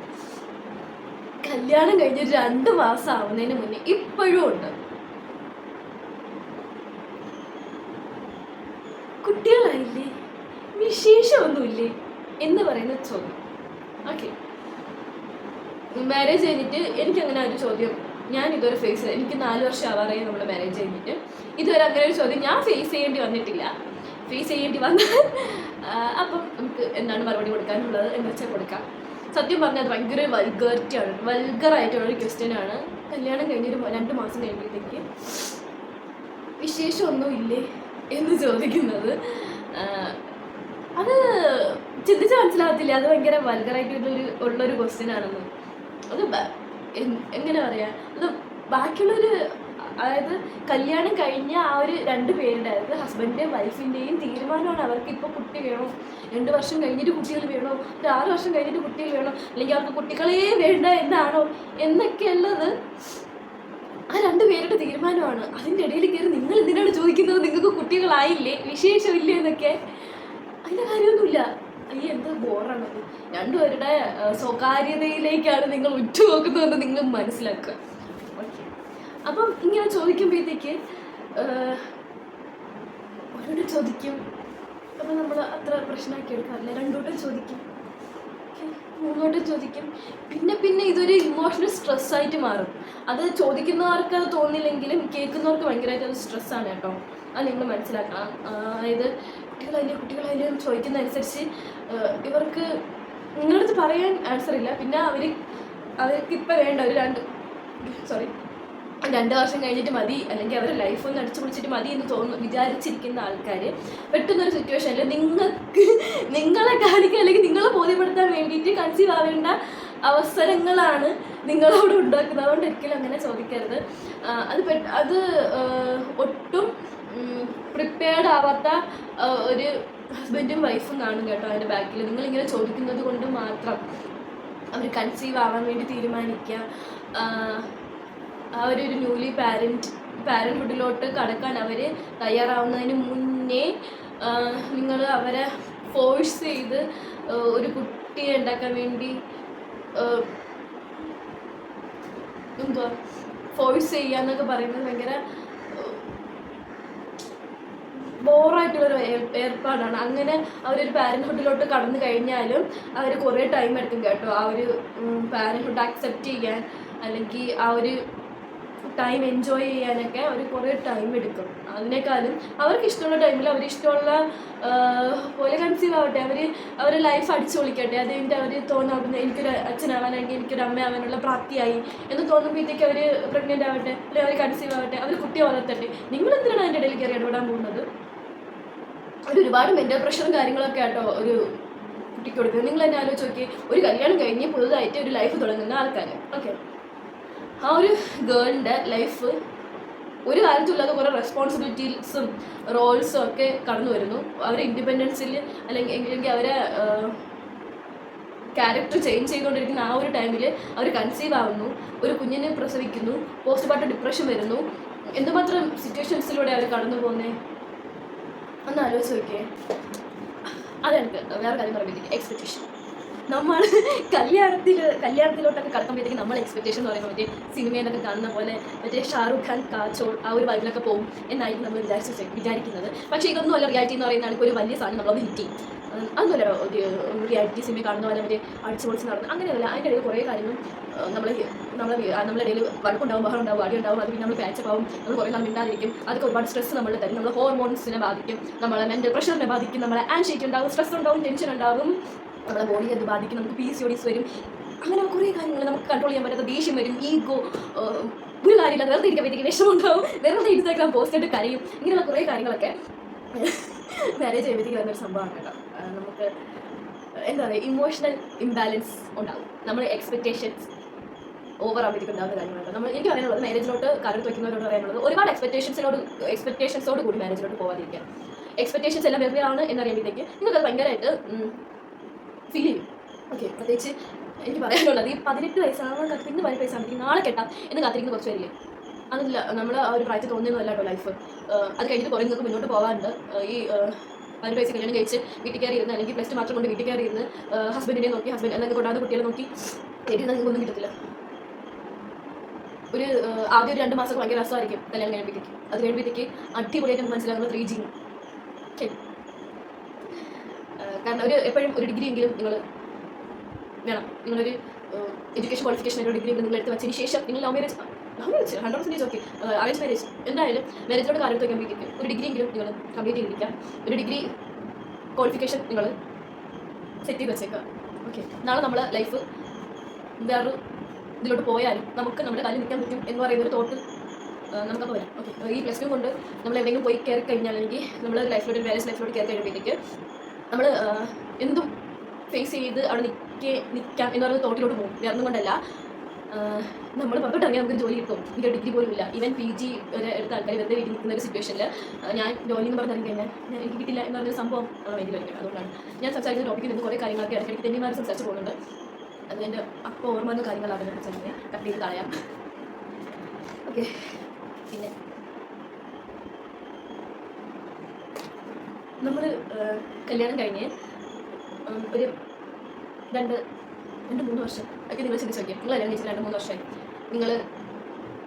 കല്യാണം കഴിഞ്ഞ് 2 മാസം ആവുന്നതിന് മുന്നേ ഇപ്പോഴും ഉണ്ട്. കുട്ടികളായില്ലേ, വിശേഷമൊന്നുമില്ലേ എന്ന് പറയുന്ന ചോദ്യം. ഓക്കെ, മാരേജ് കഴിഞ്ഞിട്ട് എനിക്കങ്ങനെ ഒരു ചോദ്യം ഞാൻ ഇതുവരെ ഫേസ് ചെയ്ത്, എനിക്ക് 4 വർഷം ആവാറായി നമ്മൾ മാരേജ് കഴിഞ്ഞിട്ട്, ഇതുവരെ അങ്ങനെ ഒരു ചോദ്യം ഞാൻ ഫേസ് ചെയ്യേണ്ടി വന്നിട്ടില്ല. ഫേസ് ചെയ്യേണ്ടി വന്ന് അപ്പം നമുക്ക് എന്താണ് മറുപടി കൊടുക്കാനുള്ളത് എന്ന് വെച്ചാൽ കൊടുക്കാം. സത്യം പറഞ്ഞാൽ അത് ഭയങ്കര വൾഗറായിട്ടുള്ളൊരു ക്വസ്റ്റ്യനാണ്. കല്യാണം കഴിഞ്ഞൊരു 2 മാസം കഴിയുമ്പോഴത്തേക്ക് വിശേഷമൊന്നും ഇല്ലേ എന്ന് ചോദിക്കുന്നത്. അത് ചിന്തിച്ചാൽ മനസ്സിലാകത്തില്ല, അത് ഭയങ്കര വൾഗറായിട്ടുള്ളൊരു ക്വസ്റ്റ്യനാണെന്ന്. അത് എങ്ങനെ പറയാം, അത് ബാക്കിയുള്ളൊരു, അതായത് കല്യാണം കഴിഞ്ഞ ആ ഒരു 2 പേരുടെ, അതായത് ഹസ്ബൻഡിൻ്റെയും വൈഫിൻ്റെയും തീരുമാനമാണ് അവർക്ക് ഇപ്പോൾ കുട്ടി വേണോ, 2 വർഷം കഴിഞ്ഞിട്ട് കുട്ടികൾ വേണോ, ഒരു 6 വർഷം കഴിഞ്ഞിട്ട് കുട്ടികൾ വേണോ, അല്ലെങ്കിൽ അവർക്ക് കുട്ടികളേ വേണ്ട എന്നാണോ എന്നൊക്കെയുള്ളത് ആ 2 പേരുടെ തീരുമാനമാണ്. അതിൻ്റെ ഇടയിൽ കയറി നിങ്ങൾ എന്തിനാണ് ചോദിക്കുന്നത് നിങ്ങൾക്ക് കുട്ടികളായില്ലേ, വിശേഷമില്ലേ എന്നൊക്കെ? അതിൻ്റെ കാര്യമൊന്നുമില്ല. എന്ത് ബോറാണത്. 2 പേരുടെ സ്വകാര്യതയിലേക്കാണ് നിങ്ങൾ ഉറ്റുനോക്കുന്നതെന്ന് നിങ്ങൾ മനസ്സിലാക്കുക. ഓക്കെ, അപ്പം ഇങ്ങനെ ചോദിക്കുമ്പോഴത്തേക്ക് ഒരോട് ചോദിക്കും. അപ്പം നമ്മൾ അത്ര പ്രശ്നമാക്കി എടുക്കാറില്ല. 2 വട്ടം ചോദിക്കും, 3 വട്ടം ചോദിക്കും. പിന്നെ ഇതൊരു ഇമോഷണൽ സ്ട്രെസ്സായിട്ട് മാറും. അത് ചോദിക്കുന്നവർക്ക് അത് തോന്നില്ലെങ്കിലും കേൾക്കുന്നവർക്ക് ഭയങ്കരമായിട്ട് അത് സ്ട്രെസ്സാണ് കേട്ടോ. അത് നിങ്ങൾ മനസ്സിലാക്കണം. അതായത് കുട്ടികളായാലും ചോദിക്കുന്നതനുസരിച്ച് ഇവർക്ക് നിങ്ങളടുത്ത് പറയാൻ ആൻസർ ഇല്ല. പിന്നെ അവർക്കിപ്പോൾ വേണ്ട ഒരു 2 വർഷം കഴിഞ്ഞിട്ട് മതി, അല്ലെങ്കിൽ അവരുടെ ലൈഫ് ഒന്ന് അടിച്ചു പിടിച്ചിട്ട് മതി എന്ന് വിചാരിച്ചിരിക്കുന്ന ആൾക്കാർ പെട്ടെന്നൊരു സിറ്റുവേഷനിൽ നിങ്ങളെ കാണിക്കുക അല്ലെങ്കിൽ നിങ്ങളെ ബോധ്യപ്പെടുത്താൻ വേണ്ടിയിട്ട് കൺസീവ് ആവേണ്ട അവസരങ്ങളാണ് നിങ്ങളോട് ഉണ്ടാക്കുന്നത്. അതുകൊണ്ട് ഒരിക്കലും അങ്ങനെ ചോദിക്കരുത്. അത് ഒട്ടും പ്രിപ്പയർഡ് ആവാത്ത ഒരു ഹസ്ബൻഡും വൈഫും കാണും കേട്ടോ അതിൻ്റെ ബാക്കിൽ. നിങ്ങളിങ്ങനെ ചോദിക്കുന്നത് കൊണ്ട് മാത്രം അവർ കൺസീവ് ആവാൻ വേണ്ടി തീരുമാനിക്കുക. അവരൊരു ന്യൂലി പാരൻഹുഡിലോട്ട് കടക്കാൻ അവർ തയ്യാറാവുന്നതിന് മുന്നേ നിങ്ങൾ അവരെ ഫോഴ്സ് ചെയ്ത് ഒരു കുട്ടിയെ ഉണ്ടാക്കാൻ വേണ്ടി ഫോഴ്സ് ചെയ്യുക എന്നൊക്കെ പറയുന്നത് ഭയങ്കര ബോറായിട്ടുള്ളൊരു ഏർപ്പാടാണ്. അങ്ങനെ അവരൊരു പാരൻഹുഡിലോട്ട് കടന്നു കഴിഞ്ഞാലും അവർ കുറേ ടൈം എടുക്കും കേട്ടോ ആ ഒരു പാരൻഹുഡ് അക്സെപ്റ്റ് ചെയ്യാൻ, അല്ലെങ്കിൽ ആ ഒരു ടൈം എൻജോയ് ചെയ്യാനൊക്കെ അവർ കുറേ ടൈം എടുക്കും. അതിനേക്കാളും അവർക്ക് ഇഷ്ടമുള്ള ടൈമിൽ അവരിഷ്ടമുള്ള പോലെ കൺസീവ് ആവട്ടെ, അവരുടെ ലൈഫ് അടിച്ചു പൊളിക്കട്ടെ. അത് കഴിഞ്ഞിട്ട് അവർ തോന്നുന്ന എനിക്കൊരു അച്ഛനാവാനെങ്കിൽ എനിക്കൊരു അമ്മയാവാനുള്ള പ്രാപ്തിയായി എന്ന് തോന്നുമ്പോഴത്തേക്ക് അവർ പ്രഗ്നൻ്റ് ആവട്ടെ, അല്ലെങ്കിൽ അവർ കൺസീവ് ആവട്ടെ, അവർ കുട്ടിയെ വളർത്തട്ടെ. നിങ്ങളെന്തിനാണ് അതിൻ്റെ ഇടയിൽ കയറി ഇടപെടാൻ പോകുന്നത്? ഒരുപാട് മെൻ്റൽ പ്രഷറും കാര്യങ്ങളൊക്കെ ആട്ടോ ഒരു കുട്ടിക്ക് കൊടുക്കുന്നത്. നിങ്ങൾ തന്നെ ആലോചിച്ച് നോക്കി, ഒരു കല്യാണം കഴിഞ്ഞ് പുതുതായിട്ട് ഒരു ലൈഫ് തുടങ്ങുന്ന ആൾക്കാർ. ഓക്കെ, ആ ഒരു ഗേളിൻ്റെ ലൈഫ് ഒരു കാലത്തുള്ളത് കുറേ റെസ്പോൺസിബിലിറ്റീസും റോൾസും ഒക്കെ കടന്നു വരുന്നു. അവരെ ഇൻഡിപെൻഡൻസിൽ അല്ലെങ്കിൽ അവരെ ക്യാരക്ടർ ചേഞ്ച് ചെയ്തുകൊണ്ടിരിക്കുന്ന ആ ഒരു ടൈമിൽ അവർ കൺസീവ് ആവുന്നു, ഒരു കുഞ്ഞിനെ പ്രസവിക്കുന്നു, പോസ്റ്റ്മോർട്ടം ഡിപ്രഷൻ വരുന്നു. എന്തുമാത്രം സിറ്റുവേഷൻസിലൂടെ അവർ കടന്നു പോകുന്നത് ഒന്ന് ആലോചിച്ച് നോക്കിയേ. അതെനിക്ക് വേറെ കാര്യം പറയുമ്പോഴത്തേക്ക് എക്സ്പെക്റ്റേഷൻ. നമ്മൾ കല്യാണത്തിലോട്ടൊക്കെ കടക്കുമ്പോഴത്തേക്ക് നമ്മൾ എക്സ്പെക്റ്റേഷൻ എന്ന് പറയുമ്പോൾ മറ്റേ സിനിമയിലൊക്കെ കാണുന്ന പോലെ മറ്റേ ഷാറുഖ് ഖാൻ കാച്ചോൾ ആ ഒരു വൈബിലൊക്കെ പോകും എന്നായിരിക്കും നമ്മൾ വിചാരിക്കുന്നത്. പക്ഷേ ഇതൊന്നും അല്ല റിയാലിറ്റി എന്ന് പറയുന്നതാണ്. ഇപ്പോൾ ഒരു വലിയ സാധനം നമ്മളത് ഹിറ്റ് ചെയ്യും. അതൊന്നുമല്ല ഒരു റിയാലിറ്റി സിനിമ കാണുന്ന പോലെ മറ്റേ അടിച്ചു പൊളിച്ച് നടന്നു അങ്ങനെയല്ല. അതിൻ്റെ ഇടയിൽ കുറേ കാര്യങ്ങളും നമ്മുടെ ഇടയിൽ വഴക്കുണ്ടാവും, ബഹളം ഉണ്ടാവും, അടി ഉണ്ടാവും. അത് പിന്നെ നമ്മൾ പാച്ചപ്പാവും, നമ്മൾ കുറേ നാൾ മിണ്ടാതിരിക്കും. അതൊക്കെ ഒരുപാട് സ്ട്രെസ് നമ്മൾ തരും. നമ്മൾ ഹോർമോൺസിനെ ബാധിക്കും, നമ്മളെ മെൻ്റൽ പ്രഷറിനെ ബാധിക്കും, നമ്മളെ ആൻസൈറ്റി ഉണ്ടാവും, സ്ട്രെസ് ഉണ്ടാവും, ടെൻഷൻ ഉണ്ടാവും, നമ്മളെ ബോഡിയെ അത് ബാധിക്കും, നമുക്ക് PCODs വരും. അങ്ങനെ കുറേ കാര്യങ്ങൾ നമുക്ക് കൺട്രോൾ ചെയ്യാൻ പറ്റാത്ത ദേഷ്യം വരും, ഈഗോ, ഒരു കാര്യമില്ല വെറുതെ ഇരിക്കുമ്പോഴത്തേക്ക് വിഷമം ഉണ്ടാവും, വെറുതെ ഇൻസ്റ്റാഗ്രാം പോസ്റ്റ് ആയിട്ട് കരയും. ഇങ്ങനെയുള്ള കുറേ കാര്യങ്ങളൊക്കെ മാരേജ് ചെയ്യുമ്പോഴത്തേക്ക് വരുന്നൊരു സംഭവമാണ് കേട്ടോ. നമുക്ക് എന്താ പറയുക, ഇമോഷണൽ ഇംബാലൻസ് ഉണ്ടാവും. നമ്മൾ എക്സ്പെക്റ്റേഷൻസ് ഓവർ ആവുമ്പോഴത്തേക്ക് ഉണ്ടാകുന്ന കാര്യങ്ങളുണ്ട്. എനിക്ക് പറയാനുള്ളത്, മാരേജിലോട്ട് കാര്യം വയ്ക്കുന്നവരോട് പറയാനുള്ളത്, ഒരുപാട് എക്സ്പെക്റ്റേഷൻസോട് കൂടി മാരേജിലോട്ട് പോകാതിരിക്കുക. എക്സ്പെക്റ്റേഷൻസ് എല്ലാം വെവ്വേറാണ് എന്നറിയുമ്പോഴത്തേക്ക് നിങ്ങൾക്കത് ഭയങ്കരമായിട്ട് ഫീൽ ചെയ്യും. ഓക്കെ, പ്രത്യേകിച്ച് എനിക്ക് പറയാനുള്ളത്, ഈ 18 വയസ്സാണ് ഇന്ന് 18 വയസ്സാകുമ്പോഴത്തേക്ക് നാളെ കെട്ടാം എന്ന് കാത്തിരിക്കുന്ന കുറച്ച് പേരില്ലേ, അതില്ല. നമ്മൾ ആ ഒരു പ്രായത്തിൽ തോന്നുന്നതല്ല കേട്ടോ ലൈഫ്. അത് കഴിഞ്ഞിട്ട് കുറേ നിങ്ങൾക്ക് മുന്നോട്ട് പോകാറുണ്ട്. ഈ 18 വയസ്സ് കല്യാണം കഴിച്ച് വീട്ടിൽ കയറി ഇരുന്ന്, അല്ലെങ്കിൽ +2 മാത്രം കൊണ്ട് വീട്ടിൽ കയറി ഇരുന്ന് ഹസ്ബൻഡിനെ നോക്കി, ഹസ്ബൻഡ് എന്നൊക്കെ കൊണ്ടാകുന്ന കുട്ടികളെ നോക്കി തരുന്ന നിങ്ങൾക്കൊന്നും കിട്ടത്തില്ല. ആദ്യം ഒരു 2 മാസമൊക്കെ ഭയങ്കര രസമായിരിക്കും കല്യാണം കഴിയുമ്പോഴത്തേക്ക്. അത് കഴിയുമ്പോഴത്തേക്ക് അടിപൊളിയായിട്ട് നമുക്ക് മനസ്സിലാകുന്നത് 3G. ഓക്കെ, കാരണം എപ്പോഴും ഒരു ഡിഗ്രി എങ്കിലും നിങ്ങൾ വേണം. നിങ്ങളൊരു എഡ്യൂക്കേഷൻ ക്വാളിഫിക്കേഷൻ ഒരു ഡിഗ്രി നിങ്ങൾ എടുത്ത് വെച്ചതിന് ശേഷം നിങ്ങൾ love marriage 100% okay, arrange marriage എന്തായാലും മാരേജിലോട് കാര്യം വയ്ക്കുമ്പോഴേക്കും ഒരു ഡിഗ്രി എങ്കിലും നിങ്ങൾ കംപ്ലീറ്റ് ചെയ്തിരിക്കുക. ഒരു ഡിഗ്രി ക്വാളിഫിക്കേഷൻ നിങ്ങൾ സെറ്റ് ചെയ്ത് വെച്ചേക്കുക. ഓക്കെ, നാളെ നമ്മളെ ലൈഫ് വേറൊരു ഇതിലോട്ട് പോയാലും നമുക്ക് നമ്മുടെ കാലിൽ നിൽക്കാൻ പറ്റും എന്ന് പറയുന്നൊരു തോട്ട് നമുക്കപ്പോൾ വരും. ഓക്കെ, ഈ +2 കൊണ്ട് നമ്മൾ എവിടെയെങ്കിലും പോയി കയറി കഴിഞ്ഞാൽ, അല്ലെങ്കിൽ നമ്മൾ ലൈഫിലോട്ട് മാരേജ് ലൈഫിലോട്ട് കയറി കഴിയുമ്പോഴത്തേക്ക് നമ്മൾ എന്തും ഫേസ് ചെയ്ത് അവിടെ നിൽക്കാം എന്ന് പറയുന്ന തോട്ടിലോട്ട് പോകും. വേറൊന്നും കൊണ്ടല്ല, നമ്മൾ പുറത്തോട്ട് ഇറങ്ങിയാൽ നമുക്കൊരു ജോലി കിട്ടും. എനിക്ക് ഡിഗ്രി പോലും ഇല്ല. ഈവൻ PG വരെ എടുത്ത ആൾക്കാർ വെറുതെ വീട്ടിൽ നിൽക്കുന്ന ഒരു സിറ്റുവേഷനിൽ ഞാൻ ജോലി എന്ന് പറഞ്ഞിറങ്ങി കഴിഞ്ഞാൽ എനിക്ക് കിട്ടില്ല എന്ന് പറഞ്ഞൊരു സംഭവം മൈൻഡിൽ വയ്ക്കുന്നത്. അതുകൊണ്ടാണ് ഞാൻ സംസാരിക്കുന്ന ടോപ്പിക്കിൽ നിന്ന് കുറേ കാര്യങ്ങളൊക്കെ ഇടയ്ക്കിടയ്ക്ക് തെന്നിമാർ സംസാരിച്ച് പോകുന്നുണ്ട്. അത് എൻ്റെ അപ്പോൾ ഓർമ്മ വന്ന കാര്യങ്ങളാണ് സംസാരിക്കുന്നത്. കട്ട് ചെയ്ത് കളയാം. ഓക്കെ, പിന്നെ നമ്മൾ കല്യാണം കഴിഞ്ഞ് ഒരു 2-3 വർഷം ഒക്കെ നിങ്ങൾ ചിന്തിച്ച് നോക്കിയാൽ, നിങ്ങൾ കല്യാണം കഴിച്ച് 2-3 വർഷമായി, നിങ്ങൾ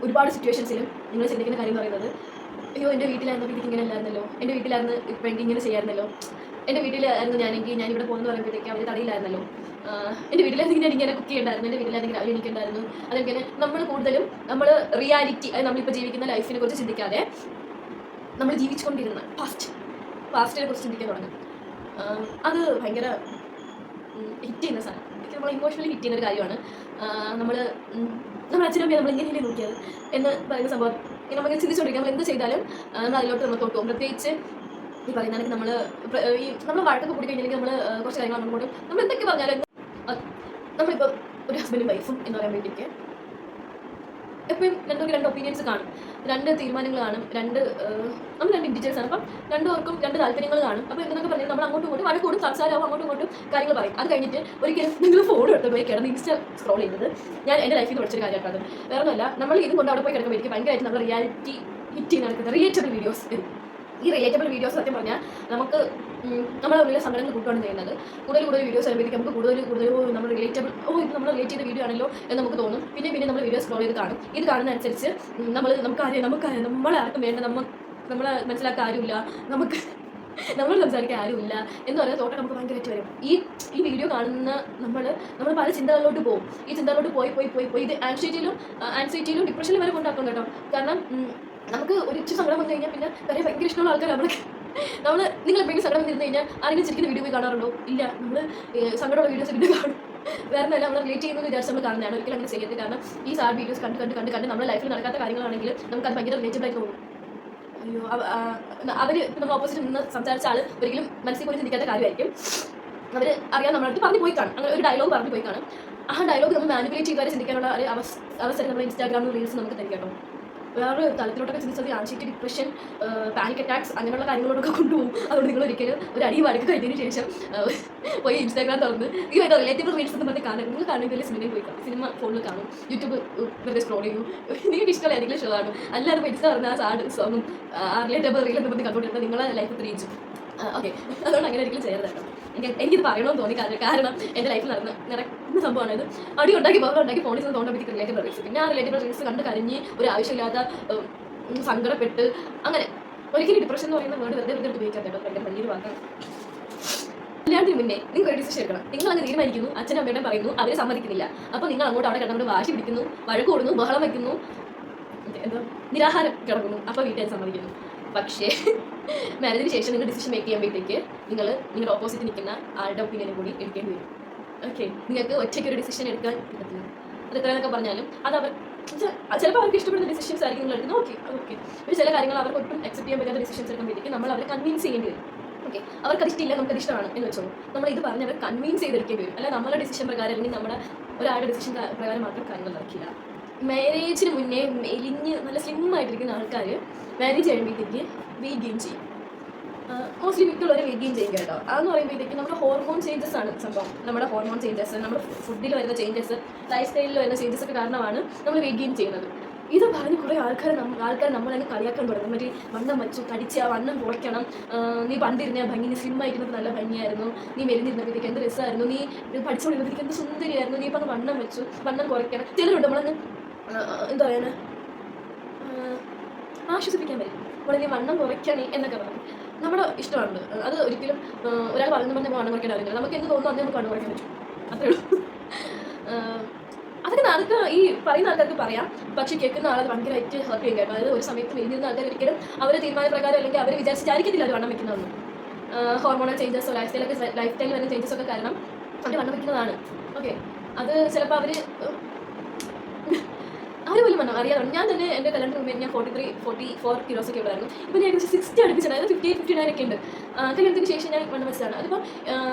ഒരുപാട് സിറ്റുവേഷൻസിലും നിങ്ങൾ ചിന്തിക്കുന്ന കാര്യം എന്ന് പറയുന്നത്, അയ്യോ എൻ്റെ വീട്ടിലായിരുന്നു ഇതിക്ക് ഇങ്ങനെ അല്ലായിരുന്നല്ലോ, എൻ്റെ വീട്ടിലായിരുന്നു ഇപ്പോൾ എനിക്ക് ഇങ്ങനെ ചെയ്യായിരുന്നല്ലോ, എൻ്റെ വീട്ടിലായിരുന്നു ഞാനിവിടെ പോകുന്നത് പറയുമ്പോഴത്തേക്ക് അവർ തടയിലായിരുന്നല്ലോ, എൻ്റെ വീട്ടിലായിരുന്നെങ്കിൽ ഞാൻ ഇങ്ങനെ കുക്ക് ചെയ്യണ്ടായിരുന്നു, എൻ്റെ വീട്ടിലായിരുന്നെങ്കിൽ അവർ എനിക്കുണ്ടായിരുന്നു. അതൊക്കെ നമ്മൾ കൂടുതലും നമ്മൾ റിയാലിറ്റി, അത് നമ്മളിപ്പോൾ ജീവിക്കുന്ന ലൈഫിനെ കുറിച്ച് ചിന്തിക്കാതെ നമ്മൾ ജീവിച്ചുകൊണ്ടിരുന്ന പാസ്റ്റിനെ കുറിച്ച് ചിന്തിക്കാൻ തുടങ്ങും. അത് ഭയങ്കര ഹിറ്റ് ചെയ്യുന്ന സാധനം. നമ്മൾ ഇമോഷണലി ഹിറ്റ് ചെയ്യുന്ന ഒരു കാര്യമാണ്. നമ്മുടെ അച്ഛനും അമ്മയും നമ്മൾ ഇങ്ങനെയല്ലേ നോക്കിയത് എന്ന് പറയുന്ന സംഭവം നമുക്ക് ചിന്തിച്ചുകൊണ്ടിരിക്കുക. നമ്മൾ എന്ത് ചെയ്താലും നമ്മൾ അതിലോട്ട് നമ്മൾ തോട്ടും. പ്രത്യേകിച്ച് ഈ പറയുന്നതാണെങ്കിൽ നമ്മൾ വഴക്കൊക്കെ കൂടി കഴിഞ്ഞില്ലെങ്കിൽ നമ്മൾ കുറച്ച് കാര്യങ്ങൾ അങ്ങോട്ടും നമ്മൾ എന്തൊക്കെ പറഞ്ഞാലും, നമ്മളിപ്പോൾ ഒരു ഹസ്ബൻഡും വൈഫും എന്ന് പറയുമ്പോഴത്തേക്ക് എപ്പോഴും രണ്ട് ഒപ്പീനിയൻസ് കാണും, 2 തീരുമാനങ്ങൾ കാണും, നമ്മൾ 2 ഇൻഡിവിജ്വൽസ് ആണ്. അപ്പം 2 പേർക്കും 2 താല്പര്യങ്ങൾ കാണും. അപ്പോൾ എന്തൊക്കെ പറഞ്ഞാൽ നമ്മൾ അങ്ങോട്ടും ഇങ്ങോട്ടും വഴക്കൂടും, സംസാരമാവും, അങ്ങോട്ടും ഇങ്ങോട്ടും കാര്യങ്ങൾ പറയും. അത് കഴിഞ്ഞിട്ട് ഒരിക്കലും നിങ്ങൾ ഫോൺ എടുത്ത് പോയി കിടന്ന് ഇൻസ്റ്റ സ്ക്രോൾ ചെയ്യുന്നത് ഞാൻ എൻ്റെ ലൈഫിൽ നിന്ന് പഠിച്ചൊരു കാര്യമായിട്ടാണ്. വേറെ ഒന്നുമല്ല, നമ്മൾ ഇതും കൊണ്ട് അവിടെ പോയി കിടക്കുമ്പോഴേക്കും ഭയങ്കരമായിട്ട് നമ്മൾ റിയാലിറ്റി ഹിറ്റ് ചെയ്ത് നടക്കുന്നത് റിലേറ്റബിൾ വീഡിയോസ് വരും. ഈ റിലേറ്റബിൾ വീഡിയോസ് സത്യം പറഞ്ഞാൽ നമുക്ക് നമ്മുടെ ഉള്ളിലെ സങ്കടങ്ങൾ കൂട്ടുകയാണ് ചെയ്യുന്നത്. കൂടുതൽ വീഡിയോസ് വരുമ്പോഴേക്കും നമുക്ക് കൂടുതൽ നമ്മൾ റിലേറ്റബിൾ, ഇത് നമ്മൾ റിലേറ്റ് ചെയ്ത വീഡിയോ ആണല്ലോ എന്ന് നമുക്ക് തോന്നും. പിന്നെ നമ്മൾ വീഡിയോ സ്ക്രോൾ ചെയ്ത് കാണും. ഇത് കാണുന്ന അനുസരിച്ച് നമ്മളെ ആർക്കും വേണ്ട, നമ്മളെ മനസ്സിലാക്കാൻ ആരുമില്ല, നമുക്ക് നമ്മളോട് സംസാരിക്കാൻ ആരുമില്ല എന്ന് പറയുന്ന തോട്ടം നമുക്ക് ഭയങ്കരമായിട്ട് വരും. ഈ വീഡിയോ കാണുന്ന നമ്മൾ പല ചിന്തകളിലോട്ട് പോകും. ഈ ചിന്തകളിലോട്ട് പോയി ഇത് ആൻസൈറ്റിയിലും ഡിപ്രഷനിലും വരെ കൊണ്ടാക്കും കേട്ടോ. കാരണം നമുക്ക് ഒരു ഇച്ചിരി സങ്കടം വന്നു കഴിഞ്ഞാൽ പിന്നെ വരെ ഭയങ്കര ഇഷ്ടമുള്ള ആൾക്കാർ നിങ്ങൾ എപ്പോഴെങ്കിലും സങ്കടം വന്നിരുന്നു കഴിഞ്ഞാൽ ആരെങ്കിലും ചിരിക്കുന്ന വീഡിയോ പോയി കാണാറുണ്ടോ? ഇല്ല. നമ്മൾ സങ്കടമുള്ള വീഡിയോസ് വീഡിയോ കാണും. വേറെ നല്ല നമ്മൾ റിലേറ്റ് ചെയ്യുന്നത് വിചാരിച്ച് നമ്മൾ കാണുന്നതാണ്. ഒരിക്കലും അങ്ങനെ ചെയ്യരുത്. കാരണം ഈ സാഡ് വീഡിയോസ് കണ്ട് നമ്മുടെ ലൈഫിൽ നടക്കാത്ത കാര്യങ്ങളാണെങ്കിൽ നമുക്കത് ഭയങ്കര റിലേറ്റബിൾ ആയിട്ട് തോന്നും. അയ്യോ അവർ നമ്മൾ ഓപ്പോസിറ്റ് നിന്ന് സംസാരിച്ച ആൾ ഒരിക്കലും മനസ്സിൽ പോയി ചിന്തിക്കാത്ത കാര്യമായിരിക്കും. അവർ അറിയാൻ നമ്മളടുത്ത് പറഞ്ഞു പോയി കാണും. അങ്ങനെ ഒരു ഡയലോഗ് പറഞ്ഞു പോയി കാണും. ആ ഡയലോഗ് നമ്മൾ മാനിപ്പുലേറ്റ് ചെയ്ത് വരെ ചിന്തിക്കാനുള്ള ഒരു അവസരം നമ്മുടെ ഇൻസ്റ്റാഗ്രാമിൽ റീൽസ് നമുക്ക് തരും കേട്ടോ. വേറൊരു തലത്തിലോട്ടൊക്കെ ചിന്തിച്ചത് ആൻസൈറ്റി, ഡിപ്രഷൻ, പാനിക് അറ്റാക്സ് അങ്ങനെയുള്ള കാര്യങ്ങളോടൊക്കെ കൊണ്ടുപോകും. അതുകൊണ്ട് നിങ്ങൾ ഒരിക്കലും ഒരു അടി വഴക്ക് കഴിഞ്ഞതിന് ശേഷം പോയി ഇൻസ്റ്റാഗ്രാം തുറന്ന് ഈ ഒരു റിലേറ്റീവ് റീൽസ് എന്ന് പറഞ്ഞ് കാണും. നിങ്ങൾ കാണുമെങ്കിൽ സിനിമയിൽ പോയി കാണും, സിനിമ ഫോണിൽ കാണും, യൂട്യൂബ് വെറുതെ സ്ക്രോൾ ചെയ്യും. നിങ്ങൾക്ക് ഇഷ്ടമുള്ള ഏതെങ്കിലും ഷോ ആണ്. അല്ലാതെ പൈസ പറഞ്ഞ ആ സാഡ് സോങ്ങും റിലേറ്റബിൾ റീൽ എന്ന് പറഞ്ഞ് കണ്ടുകൊണ്ടിരുന്നത് നിങ്ങളെ ലൈഫ് തിരിച്ചു. ഓക്കെ, അതുകൊണ്ട് അങ്ങനെ ഒരിക്കലും ചെയ്യരുത് കേട്ടോ. എനിക്കിത് പറയണമെന്ന് തോന്നി. കാരണം എൻ്റെ ലൈഫിൽ നടക്കുന്ന സംഭവമാണ് ഇത്. അടി ഉണ്ടാക്കി ബഹളം ഉണ്ടാക്കി ഫോണിൽ നിന്ന് തോന്നുമ്പോഴത്തേക്ക് റിലേറ്റബിൾ റീൽസ്. പിന്നെ ആ റിലേറ്റബിൾ റീൽസ് കണ്ട് കരഞ്ഞ് ഒരു ആവശ്യമില്ലാത്ത സങ്കടപ്പെട്ട് അങ്ങനെ ഒരിക്കലും ഡിപ്രഷൻ എന്ന് പറയുന്ന വേർഡ് വെറുതെ ഉപയോഗിക്കാൻ കേട്ടോ. ഭയങ്കര വലിയൊരു വാക്കാണ്. കല്യാണത്തിന് മുന്നേ നിങ്ങൾ ഒരു ഡിസിഷൻ എടുക്കണം. നിങ്ങൾ അങ്ങ് തീരുമാനിക്കുന്നു, അച്ഛനും അമ്മയുടെ പറയുന്നു, അവർ സമ്മതിക്കുന്നില്ല. അപ്പോൾ നിങ്ങൾ അങ്ങോട്ട് അവിടെ കിടന്നുകൊണ്ട് വാശി പിടിക്കുന്നു, വഴക്ക് കൂടുന്നു, ബഹളം വയ്ക്കുന്നു, എന്താ നിരാഹാരം കിടക്കുന്നു. അപ്പോൾ വീട്ടുകാർ സമ്മതിക്കുന്നു. പക്ഷേ മാരേജിന് ശേഷം നിങ്ങൾ ഡിസിഷൻ മേക്ക് ചെയ്യുമ്പോഴത്തേക്ക് നിങ്ങളുടെ ഓപ്പോസിറ്റ് നിൽക്കുന്ന ആളുടെ ഒപ്പീനിയനും കൂടി എടുക്കേണ്ടി വരും. ഓക്കെ, നിങ്ങൾക്ക് ഒറ്റയ്ക്ക് ഒരു ഡിസിഷൻ എടുക്കാൻ പറ്റില്ല. അത് എത്രയെന്നൊക്കെ പറഞ്ഞാലും അത് അവർ ചിലപ്പോൾ അവർക്ക് ഇഷ്ടപ്പെടുന്ന ഡിസിഷൻസ് ആയിരിക്കും നിങ്ങൾ എടുക്കുന്നത്. ഓക്കെ ഒരു ചില കാര്യങ്ങൾ അവർക്ക് ഒട്ടും അക്സെപ്റ്റ് ചെയ്യാൻ പറ്റാത്ത ഡിസിഷൻസ് എടുക്കുമ്പോഴത്തേക്ക് നമ്മൾ അവരെ കൺവിൻസ് ചെയ്യേണ്ടി വരും. ഓക്കെ, അവർക്ക് അതിഷ്ടമില്ല, നമുക്കത് ഇഷ്ടമാണ് എന്ന് വെച്ചോളൂ. നമ്മൾ ഇത് പറഞ്ഞ് അവർ കൺവിൻസ് ചെയ്തെടുക്കേണ്ടി വരും. അല്ല നമ്മുടെ ഡിസിഷൻ പ്രകാരം അല്ലെങ്കിൽ നമ്മുടെ ഒരാളുടെ ഡിസിഷൻ പ്രകാരം മാത്രം കാര്യങ്ങൾ നടക്കില്ല. മാരേജിന് മുന്നേ മെലിഞ്ഞ് നല്ല സ്ലിം ആയിട്ടിരിക്കുന്ന ആൾക്കാർ മാരേജ് കഴിയുമ്പോഴത്തേക്ക് വെയിറ്റ് ഗെയിൻ ചെയ്യും. മോസ്റ്റ്ലി മിക്കുള്ളവർ വെയിറ്റ് ഗെയിൻ ചെയ്യും കേട്ടോ. അതെന്ന് പറയുമ്പോഴത്തേക്ക് നമ്മുടെ ഹോർമോൺ ചേഞ്ചസ് ആണ് സംഭവം. നമ്മുടെ ഹോർമോൺ ചേഞ്ചസ്, നമ്മുടെ ഫുഡിൽ വരുന്ന ചേഞ്ചസ്, ലൈഫ് സ്റ്റൈലിൽ വരുന്ന ചേഞ്ചസ് ഒക്കെ കാരണമാണ് നമ്മൾ വെയിറ്റ് ഗെയിൻ ചെയ്യുന്നത്. ഇത് പറഞ്ഞ് കുറേ ആൾക്കാർ നമ്മളതിനെ കളിയാക്കാൻ തുടങ്ങും. മറ്റേ വണ്ണം വച്ചു കടിച്ച് ആ വണ്ണം കുറയ്ക്കണം, നീ പണ്ടിരുന്ന ഭംഗി, നീ സ്ലിം ആയിരുന്നത് നല്ല ഭംഗിയായിരുന്നു, നീ മെലിഞ്ഞിരുന്നപ്പോഴത്തേക്ക് എന്ത് രസമായിരുന്നു, നീ പഠിച്ചുകൊണ്ടിരുന്നപ്പോഴത്തേക്ക് എന്ത് സുന്ദരിയായിരുന്നു, നീ ഇപ്പം വണ്ണം വെച്ചു, വണ്ണം കുറയ്ക്കണം. ചിലരുണ്ട് നമ്മളങ്ങ് എന്താ പറയാൻ ആശ്വസിപ്പിക്കാൻ പറ്റും. അപ്പോൾ നീ വണ്ണം കുറയ്ക്കണേ എന്നൊക്കെ പറഞ്ഞു. നമ്മുടെ ഇഷ്ടമാണ് അത്. ഒരിക്കലും ഒരാൾ പറഞ്ഞു പറഞ്ഞാൽ വണ്ണം കുറയ്ക്കേണ്ട കാര്യമില്ല. നമുക്ക് എന്ത് തോന്നുന്നു അന്നേ നമുക്ക് വണ്ണം കുറയ്ക്കാൻ പറ്റും, അത്രേ ഉള്ളൂ. അതൊക്കെ ഈ പറയുന്ന ആൾക്കാർക്ക് പറയാം, പക്ഷേ കേൾക്കുന്ന ആളത് ഭയങ്കരമായിട്ട് ഹെർട്ട് ചെയ്യും കേട്ടോ. അതായത് ഒരു സമയത്ത് മെലിഞ്ഞിരുന്ന ആൾക്കാർ ഒരിക്കലും അവരുടെ തീരുമാനപ്രകാരം അല്ലെങ്കിൽ അവർ വിചാരിച്ചിട്ടായിരിക്കത്തില്ല അത് വണ്ണം വെക്കുന്നതെന്ന്. ഹോർമോണൽ ചേഞ്ചസോ ലൈഫ് സ്റ്റൈൽ വരുന്ന ചേഞ്ചസൊക്കെ കാരണം അവർ വണ്ണം വെക്കുന്നതാണ്. ഓക്കെ, അത് ചിലപ്പോൾ അവർ പോലും വണ്ണം അറിയാതെ. ഞാൻ തന്നെ എൻ്റെ കല്യാണത്തിന് മുമ്പേ ഞാൻ 44 കിലോസ് ഒക്കെ ഉള്ളായിരുന്നു. ഇപ്പോൾ ഞാൻ ഏകദേശം 60 അടുപ്പിച്ചിട്ടുണ്ട്. അതായത് 58, 59 ഒക്കെ ഉണ്ട്. കല്യാണത്തിന് ശേഷം ഞാൻ വണ്ണം വെച്ചതാണ്. അതിപ്പോൾ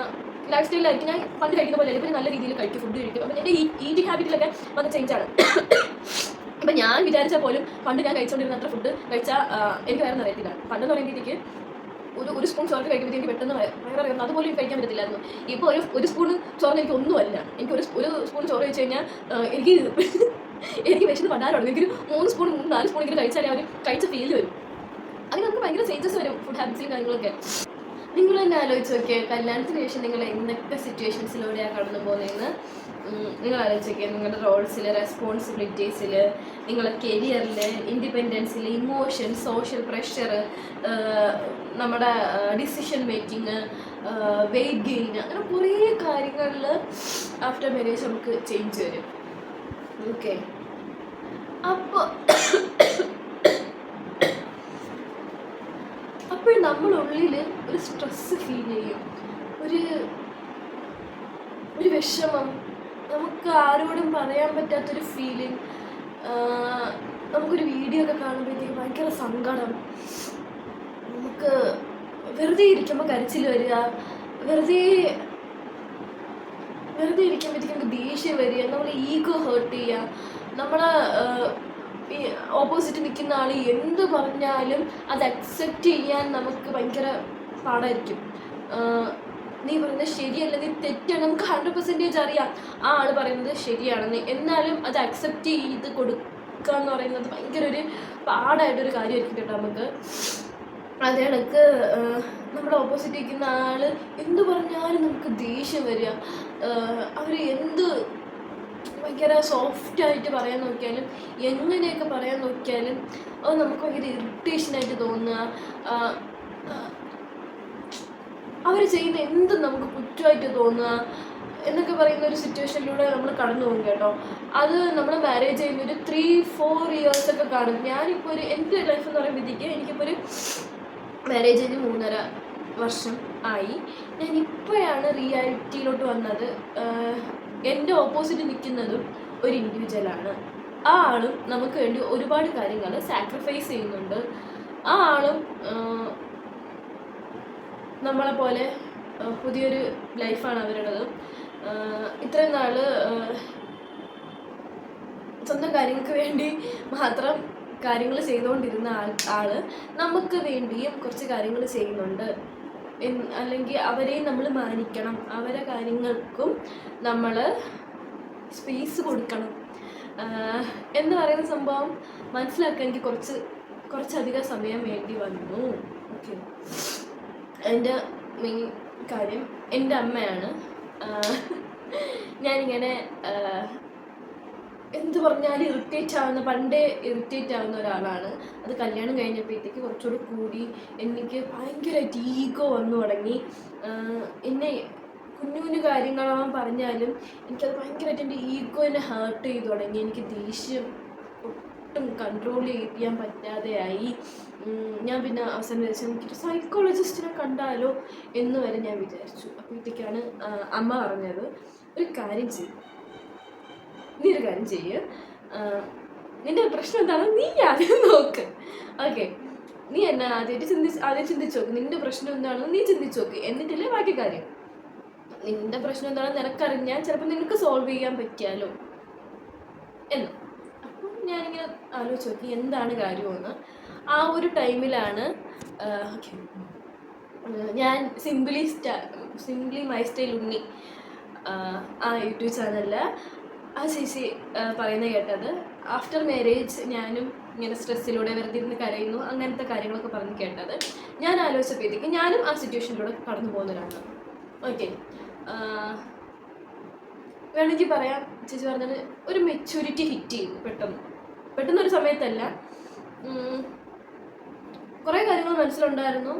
ലൈഫ് സ്റ്റൈലിലായിരിക്കും. ഞാൻ പണ്ട് കഴിക്കുന്ന പോലെ ഇപ്പോൾ നല്ല രീതിയിൽ കഴിക്കും, ഫുഡ് കഴിക്കും. അപ്പം എൻ്റെ ഈറ്റിംഗ് ഹാബിറ്റിലൊക്കെ വന്ന ചേഞ്ചാണ്. ഇപ്പം ഞാൻ വിചാരിച്ചാൽ പോലും പണ്ട് ഞാൻ കഴിച്ചുകൊണ്ടിരുന്ന അത്ര ഫുഡ് കഴിച്ചാൽ എനിക്ക് വേറെ അറിയത്തില്ല. പണ്ടെന്ന് പറയുമ്പോഴത്തേക്ക് ഒരു സ്പൂൺ ചോറ് കഴിക്കുമ്പോഴത്തേക്ക് പെട്ടെന്ന് വേറെ അറിയുന്നു, അതുപോലും എനിക്ക് കഴിക്കാൻ പറ്റത്തില്ലായിരുന്നു. ഇപ്പോൾ ഒരു സ്പൂൺ ചോറിന് എനിക്ക് ഒന്നുമല്ല. എനിക്ക് ഒരു സ്പൂൺ ചോറ് കഴിച്ച് കഴിഞ്ഞാൽ എനിക്ക് വിശന്ന് പണ്ടാറുണ്ട്. എനിക്കൊരു 3 സ്പൂൺ 4 സ്പൂൺ ഇങ്ങനെ കഴിച്ചാലേ അവർ കഴിച്ച ഫീൽ വരും. അങ്ങനെ നമുക്ക് ഭയങ്കര ചേഞ്ചസ് വരും ഫുഡ് ഹാബിറ്റ്സിലും കാര്യങ്ങളൊക്കെ. നിങ്ങൾ തന്നെ ആലോചിച്ച് നോക്കിയേ, കല്യാണത്തിന് ശേഷം നിങ്ങൾ എന്തൊക്കെ സിറ്റുവേഷൻസിലൂടെയാണ് കടന്നു പോകുന്നതെന്ന് നിങ്ങൾ ആലോചിച്ച് നോക്കിയേ. നിങ്ങളുടെ റോൾസിൽ, റെസ്പോൺസിബിലിറ്റീസിൽ, നിങ്ങളുടെ കരിയറിൽ, ഇൻഡിപെൻഡൻസിൽ, ഇമോഷൻ, സോഷ്യൽ പ്രഷർ, നമ്മുടെ ഡിസിഷൻ മേക്കിങ്, വെയിറ്റ് ഗെയിൻ, അങ്ങനെ കുറേ കാര്യങ്ങളിൽ ആഫ്റ്റർ മാരേജ് നമുക്ക് ചേഞ്ച് വരും. ഓക്കെ, അപ്പോൾ നമ്മളുള്ളിൽ ഒരു സ്ട്രെസ് ഫീൽ ചെയ്യും, ഒരു വിഷമം, നമുക്ക് ആരോടും പറയാൻ പറ്റാത്തൊരു ഫീലിംഗ്. നമുക്കൊരു വീഡിയോ ഒക്കെ കാണുമ്പോഴത്തേക്ക് ഭയങ്കര സങ്കടം, നമുക്ക് വെറുതെ ഇരിക്കുമ്പോൾ കരച്ചിൽ വരിക, വെറുതെ ഇരിക്കുമ്പോഴത്തേക്ക് നമുക്ക് ദേഷ്യം വരിക, നമ്മളെ ഈഗോ ഹേർട്ട് ചെയ്യുക, നമ്മളെ ഈ ഓപ്പോസിറ്റ് നിൽക്കുന്ന ആൾ എന്ത് പറഞ്ഞാലും അത് അക്സെപ്റ്റ് ചെയ്യാൻ നമുക്ക് ഭയങ്കര പാടായിരിക്കും. നീ പറയുന്നത് ശരിയല്ല, നീ തെറ്റാണ്, നമുക്ക് 100% അറിയാം ആ ആൾ പറയുന്നത് ശരിയാണെന്ന്. എന്നാലും അത് അക്സെപ്റ്റ് ചെയ്ത് കൊടുക്കുക എന്ന് പറയുന്നത് ഭയങ്കര ഒരു പാടായിട്ടൊരു കാര്യമായിരിക്കും കേട്ടോ നമുക്ക്. അതേ കണക്ക് നമ്മുടെ ഓപ്പോസിറ്റ് നിൽക്കുന്ന ആൾ എന്ത് പറഞ്ഞാലും നമുക്ക് ദേഷ്യം വരിക, അവർ എന്ത് ഭയങ്കര സോഫ്റ്റായിട്ട് പറയാൻ നോക്കിയാലും എങ്ങനെയൊക്കെ പറയാൻ നോക്കിയാലും അത് നമുക്ക് ഭയങ്കര ഇറിറ്റേഷനായിട്ട് തോന്നുക. അവർ ചെയ്യുന്ന എന്തും നമുക്ക് കുറ്റമായിട്ട് തോന്നുക എന്നൊക്കെ പറയുന്ന ഒരു സിറ്റുവേഷനിലൂടെ നമ്മൾ കടന്നു പോകും കേട്ടോ. അത് നമ്മൾ മാരേജ് ചെയ്യുന്ന ഒരു 3-4 ഇയേഴ്സൊക്കെ കാണും. ഞാനിപ്പോൾ എൻ്റെ ലൈഫ് എന്ന് പറയുമ്പോഴത്തേക്ക് എനിക്കിപ്പോൾ ഒരു മാരേജ് കഴിഞ്ഞ് 3.5 വർഷം ആയി. ഞാൻ ഇപ്പോഴാണ് റിയാലിറ്റിയിലോട്ട് വന്നത്. എൻ്റെ ഓപ്പോസിറ്റ് നിൽക്കുന്നതും ഒരു ഇൻഡിവിജ്വലാണ്. ആ ആളും നമുക്ക് വേണ്ടി ഒരുപാട് കാര്യങ്ങൾ സാക്രിഫൈസ് ചെയ്യുന്നുണ്ട്. ആ ആളും നമ്മളെ പോലെ പുതിയൊരു ലൈഫാണ് അവരുടേത്. ഇത്രയും നാൾ സ്വന്തം കാര്യങ്ങൾക്ക് വേണ്ടി മാത്രം കാര്യങ്ങൾ ചെയ്തുകൊണ്ടിരുന്ന ആള് നമുക്ക് വേണ്ടിയും കുറച്ച് കാര്യങ്ങൾ ചെയ്യുന്നുണ്ട്. അല്ലെങ്കിൽ അവരെയും നമ്മൾ മാനിക്കണം, അവരെ കാര്യങ്ങൾക്കും നമ്മൾ സ്പേസ് കൊടുക്കണം എന്ന് പറയുന്ന സംഭവം മനസ്സിലാക്കാൻ എനിക്ക് കുറച്ചധികം സമയം വേണ്ടി വന്നു. ഓക്കെ, എൻ്റെ മെയിൻ കാര്യം എൻ്റെ അമ്മയാണ്. ഞാനിങ്ങനെ എന്ത് പറഞ്ഞാലും പണ്ടേ ഇറിറ്റേറ്റ് ആവുന്ന ഒരാളാണ്. അത് കല്യാണം കഴിഞ്ഞപ്പോഴത്തേക്ക് കുറച്ചുകൂടി കൂടി എനിക്ക് ഭയങ്കരമായിട്ട് ഈഗോ വന്നു തുടങ്ങി. എന്നെ കുഞ്ഞു കാര്യങ്ങളാവാൻ പറഞ്ഞാലും എനിക്കത് ഭയങ്കരമായിട്ട് എൻ്റെ ഈഗോനെ ഹേർട്ട് ചെയ്തു തുടങ്ങി. എനിക്ക് ദേഷ്യം ഒട്ടും കൺട്രോൾ ചെയ്യാൻ പറ്റാതെയായി. ഞാൻ പിന്നെ അവസാനം വിചാരിച്ചു എനിക്കൊരു സൈക്കോളജിസ്റ്റിനെ കണ്ടാലോ എന്ന് വരെ ഞാൻ വിചാരിച്ചു. അപ്പോഴത്തേക്കാണ് അമ്മ പറഞ്ഞത്, ഒരു കാര്യം ചെയ്യും, നീ ഒരു കാര്യം ചെയ്യുക, നിൻ്റെ പ്രശ്നം എന്താണെന്ന് നീ ആദ്യം നോക്ക്. ഓക്കെ, നീ എന്നെ ആദ്യം ചിന്തിച്ച് നോക്ക്, നിൻ്റെ പ്രശ്നം എന്താണെന്ന് നീ ചിന്തിച്ച് നോക്ക്, എന്നിട്ടില്ലേ ബാക്കി കാര്യം. നിൻ്റെ പ്രശ്നം എന്താണെന്ന് നിനക്കറിഞ്ഞാൽ ചിലപ്പോൾ നിനക്ക് സോൾവ് ചെയ്യാൻ പറ്റിയാലോ എന്ന്. അപ്പം ഞാനിങ്ങനെ ആലോചിച്ച് നോക്കി എന്താണ് കാര്യമെന്ന്. ആ ഒരു ടൈമിലാണ് ഞാൻ സിംപ്ലി മൈ സ്റ്റൈൽ ഉണ്ണി ആ യൂട്യൂബ് ചാനലിൽ ആ ചേച്ചി പറയുന്നത് കേട്ടത്. ആഫ്റ്റർ മാരേജ് ഞാനും ഇങ്ങനെ സ്ട്രെസ്സിലൂടെ വെറുതെ ഇരുന്ന് കരയുന്നു, അങ്ങനത്തെ കാര്യങ്ങളൊക്കെ പറഞ്ഞ് കേട്ടത്. ഞാൻ ആലോചിച്ചപ്പോഴത്തേക്ക് ഞാനും ആ സിറ്റുവേഷനിലൂടെ കടന്നു പോകുന്നവരാണ്. ഓക്കെ, വേണമെങ്കിൽ പറയാം, ചേച്ചി പറഞ്ഞത് ഒരു മെച്യൂരിറ്റി ഹിറ്റ് ചെയ്തു പെട്ടെന്നൊരു സമയത്തല്ല. കുറേ കാര്യങ്ങൾ മനസ്സിലുണ്ടായിരുന്നു,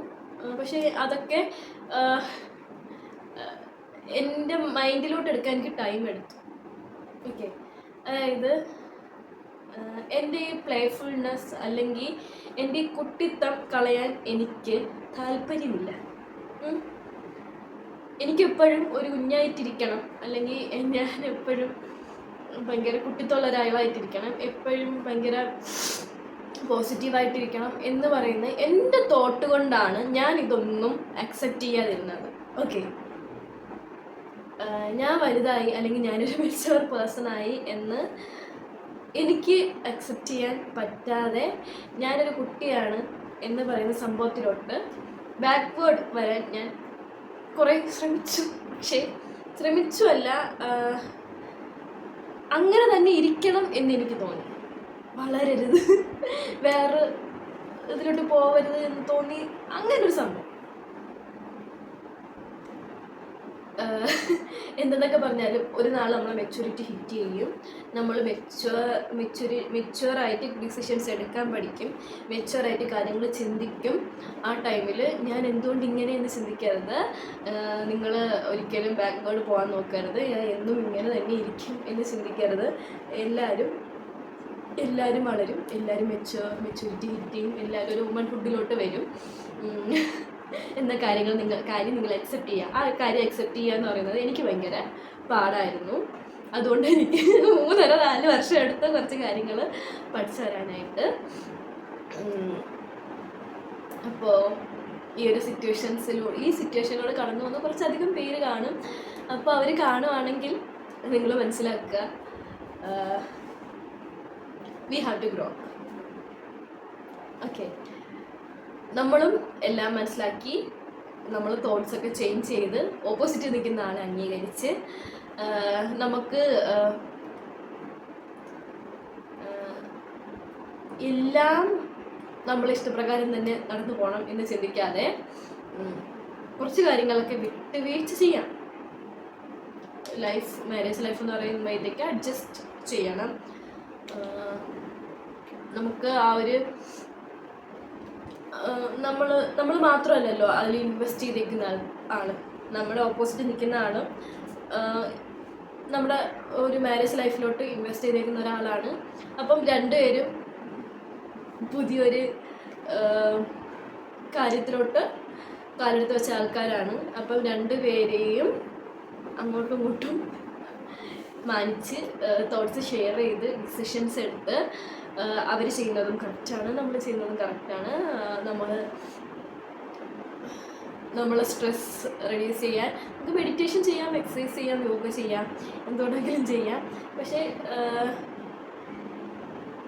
പക്ഷേ അതൊക്കെ എൻ്റെ മൈൻഡിലോട്ട് എടുക്കാൻ എനിക്ക് ടൈം എടുത്തു. ഓക്കെ, അതായത് എൻ്റെ ഈ പ്ലേഫുൾനെസ് അല്ലെങ്കിൽ എൻ്റെ ഈ കുട്ടിത്തം കളയാൻ എനിക്ക് താല്പര്യമില്ല. എനിക്കെപ്പോഴും ഒരു കുഞ്ഞായിട്ടിരിക്കണം, അല്ലെങ്കിൽ ഞാൻ എപ്പോഴും ഭയങ്കര കുട്ടിത്തുള്ള ഒരാളായിട്ടിരിക്കണം, എപ്പോഴും ഭയങ്കര പോസിറ്റീവായിട്ടിരിക്കണം എന്ന് പറയുന്ന എൻ്റെ തോട്ട് കൊണ്ടാണ് ഞാൻ ഇതൊന്നും അക്സെപ്റ്റ് ചെയ്യാതിരുന്നത്. ഓക്കെ, ഞാൻ വലുതായി അല്ലെങ്കിൽ ഞാനൊരു മെച്യൂർ പേഴ്സണായി എന്ന് എനിക്ക് അക്സെപ്റ്റ് ചെയ്യാൻ പറ്റാതെ ഞാനൊരു കുട്ടിയാണ് എന്ന് പറയുന്ന സംഭവത്തിലോട്ട് ബാക്ക്വേർഡ് വരാൻ ഞാൻ കുറേ ശ്രമിച്ചു. പക്ഷേ ശ്രമിച്ചുമല്ല, അങ്ങനെ തന്നെ ഇരിക്കണം എന്നെനിക്ക് തോന്നി. വളരരുത്, വേറെ ഇതിലോട്ട് പോകരുത് എന്ന് തോന്നി. അങ്ങനൊരു സംഭവം. എന്തെന്നൊക്കെ പറഞ്ഞാലും ഒരു നാൾ നമ്മൾ മെച്യൂരിറ്റി ഹിറ്റ് ചെയ്യും. നമ്മൾ മെച്യൂറായിട്ട് ഡിസിഷൻസ് എടുക്കാൻ പഠിക്കും, മെച്യൂറായിട്ട് കാര്യങ്ങൾ ചിന്തിക്കും. ആ ടൈമിൽ ഞാൻ എന്തുകൊണ്ട് ഇങ്ങനെയെന്ന് ചിന്തിക്കരുത്, നിങ്ങൾ ഒരിക്കലും ബാക്ക്വേർഡ് പോകാൻ നോക്കരുത്, ഞാൻ എന്നും ഇങ്ങനെ തന്നെ ഇരിക്കും എന്ന് ചിന്തിക്കരുത്. എല്ലാവരും വളരും, എല്ലാവരും മെച്യൂരിറ്റി ഹിറ്റ് ചെയ്യും, എല്ലാവരും ഒരു വുമൺഹുഡിലോട്ട് വരും എന്ന കാര്യം നിങ്ങൾ അക്സെപ്റ്റ് ചെയ്യുക. ആ കാര്യം അക്സെപ്റ്റ് ചെയ്യുക എന്ന് പറയുന്നത് എനിക്ക് ഭയങ്കര പാടായിരുന്നു. അതുകൊണ്ട് എനിക്ക് 3-4 വർഷം എടുത്ത കുറച്ച് കാര്യങ്ങൾ പഠിച്ചു വരാനായിട്ട്. അപ്പോൾ ഈ സിറ്റുവേഷനിലൂടെ കടന്നു വന്ന കുറച്ചധികം പേര് കാണും. അപ്പോൾ അവർ കാണുവാണെങ്കിൽ നിങ്ങൾ മനസ്സിലാക്കുക, we have to grow. Okay, നമ്മളും എല്ലാം മനസ്സിലാക്കി, നമ്മൾ തോട്ട്സൊക്കെ ചേഞ്ച് ചെയ്ത് ഓപ്പോസിറ്റ് നിൽക്കുന്ന ആളെ അംഗീകരിച്ച് നമുക്ക് എല്ലാം നമ്മളെ ഇഷ്ടപ്രകാരം തന്നെ നടന്നു പോകണം എന്ന് ചിന്തിക്കാതെ കുറച്ച് കാര്യങ്ങളൊക്കെ വിട്ടുവീഴ്ച ചെയ്യാം. മാരേജ് ലൈഫ് എന്ന് പറയുമ്പോഴത്തേക്ക് അഡ്ജസ്റ്റ് ചെയ്യണം. നമുക്ക് ആ ഒരു നമ്മൾ മാത്രമല്ലല്ലോ അതിൽ ഇൻവെസ്റ്റ് ചെയ്തേക്കുന്ന ആള്, നമ്മുടെ ഓപ്പോസിറ്റ് നിൽക്കുന്ന ആള് നമ്മുടെ ഒരു മാരേജ് ലൈഫിലോട്ട് ഇൻവെസ്റ്റ് ചെയ്തേക്കുന്ന ഒരാളാണ്. അപ്പം രണ്ടുപേരും പുതിയൊരു കാര്യത്തിലോട്ട് കാലെടുത്ത് വെച്ച ആൾക്കാരാണ്. അപ്പം രണ്ടുപേരെയും അങ്ങോട്ടും ഇങ്ങോട്ടും മാനിച്ച് തോട്ട്സ് ഷെയർ ചെയ്ത് ഡിസിഷൻസ് എടുത്ത് അവർ ചെയ്യുന്നതും കറക്റ്റാണ്, നമ്മൾ ചെയ്യുന്നതും കറക്റ്റാണ്. നമ്മൾ സ്ട്രെസ് റിലീസ് ചെയ്യാൻ നമുക്ക് മെഡിറ്റേഷൻ ചെയ്യാം, എക്സസൈസ് ചെയ്യാം, യോഗ ചെയ്യാം, എന്തുകൊണ്ടെങ്കിലും ചെയ്യാം. പക്ഷേ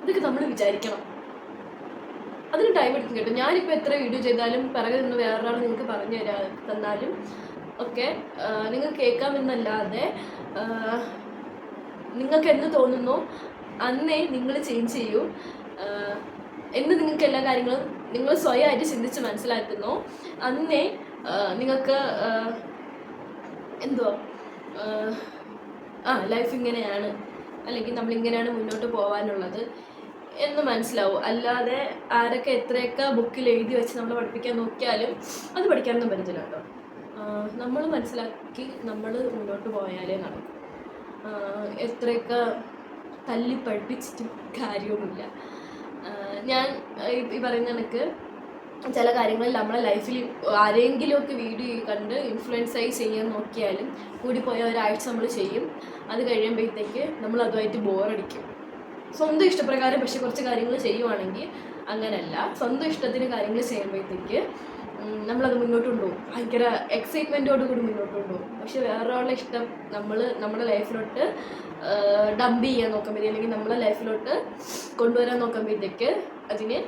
ഇതൊക്കെ നമ്മൾ വിചാരിക്കണം, അതിന് ടൈം എടുക്കും കേട്ടോ. ഞാനിപ്പോൾ എത്ര വീഡിയോ ചെയ്താലും പിറകെ നിന്ന് വേറൊരാൾ നിങ്ങൾക്ക് പറഞ്ഞു തന്നാലും ഒക്കെ നിങ്ങൾ കേൾക്കാമെന്നല്ലാതെ നിങ്ങൾക്ക് എന്ത് തോന്നുന്നോ അന്നേ നിങ്ങൾ ചേഞ്ച് ചെയ്യൂ. എന്ന് നിങ്ങൾക്ക് എല്ലാ കാര്യങ്ങളും നിങ്ങൾ സ്വയമായിട്ട് ചിന്തിച്ച് മനസ്സിലാക്കുന്നോ അന്നേ നിങ്ങൾക്ക് എന്തുവാ ലൈഫ് ഇങ്ങനെയാണ്, അല്ലെങ്കിൽ നമ്മളിങ്ങനെയാണ് മുന്നോട്ട് പോകാനുള്ളത് എന്ന് മനസ്സിലാവും. അല്ലാതെ ആരൊക്കെ എത്രയൊക്കെ ബുക്കിൽ എഴുതി വെച്ച് നമ്മൾ പഠിപ്പിക്കാൻ നോക്കിയാലും അത് പഠിക്കാനൊന്നും പറ്റത്തില്ല കേട്ടോ. നമ്മൾ മനസ്സിലാക്കി നമ്മൾ മുന്നോട്ട് പോയാലേ നടക്കും. എത്രയൊക്കെ തല്ലി പഠിപ്പിച്ചിട്ടും കാര്യവുമില്ല. ഞാൻ ഈ പറയുന്ന കണക്ക് ചില കാര്യങ്ങളിൽ നമ്മളെ ലൈഫിൽ ആരെങ്കിലുമൊക്കെ വീഡിയോ കണ്ട് ഇൻഫ്ലുവൻസായി ചെയ്യാൻ നോക്കിയാലും കൂടിപ്പോയ ഒരാഴ്ച നമ്മൾ ചെയ്യും, അത് കഴിയുമ്പോഴത്തേക്ക് നമ്മൾ അതുമായിട്ട് ബോറടിക്കും. സ്വന്തം ഇഷ്ടപ്രകാരം പക്ഷെ കുറച്ച് കാര്യങ്ങൾ ചെയ്യുവാണെങ്കിൽ അങ്ങനെയല്ല, സ്വന്തം ഇഷ്ടത്തിന് കാര്യങ്ങൾ ചെയ്യുമ്പോഴത്തേക്ക് നമ്മളത് മുന്നോട്ട് കൊണ്ടുപോകും, ഭയങ്കര എക്സൈറ്റ്മെൻറ്റോട് കൂടി മുന്നോട്ട് കൊണ്ടുപോകും. പക്ഷെ വേറൊരാളുടെ ഇഷ്ടം നമ്മുടെ ലൈഫിലോട്ട് ഡംപ് ചെയ്യാൻ നോക്കുമ്പോഴത്തേക്ക്, അല്ലെങ്കിൽ നമ്മളെ ലൈഫിലോട്ട് കൊണ്ടുവരാൻ നോക്കുമ്പോഴത്തേക്ക് അതിന്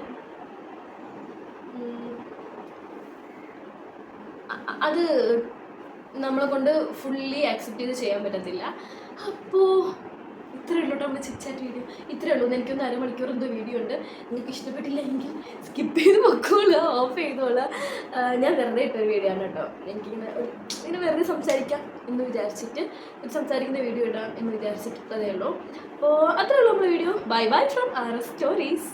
അത് നമ്മളെ കൊണ്ട് ഫുള്ളി ആക്സെപ്റ്റ് ചെയ്ത് ചെയ്യാൻ പറ്റത്തില്ല. അപ്പോൾ ഇത്രയേ ഉള്ളൂ നമ്മുടെ ചിറ്റ് വീഡിയോ, ഇത്രയേ ഉള്ളൂ. എനിക്കൊന്ന് അരമണിക്കൂർ എന്തോ വീഡിയോ ഉണ്ട്. നിങ്ങൾക്ക് ഇഷ്ടപ്പെട്ടില്ല എങ്കിൽ സ്കിപ്പ് ചെയ്ത് വെക്കോളൂ, ഓഫ് ചെയ്തോളൂ. ഞാൻ വെറുതെ ഇട്ടൊരു വീഡിയോ ആണ് കേട്ടോ. ഇങ്ങനെ വെറുതെ സംസാരിക്കാം എന്ന് വിചാരിച്ചിട്ട് സംസാരിക്കുന്ന വീഡിയോ ഇടാം എന്ന് വിചാരിച്ചിട്ടതേ ഉള്ളൂ. അപ്പോൾ അത്രയേ ഉള്ളൂ നമ്മുടെ video. Bye bye from RS stories.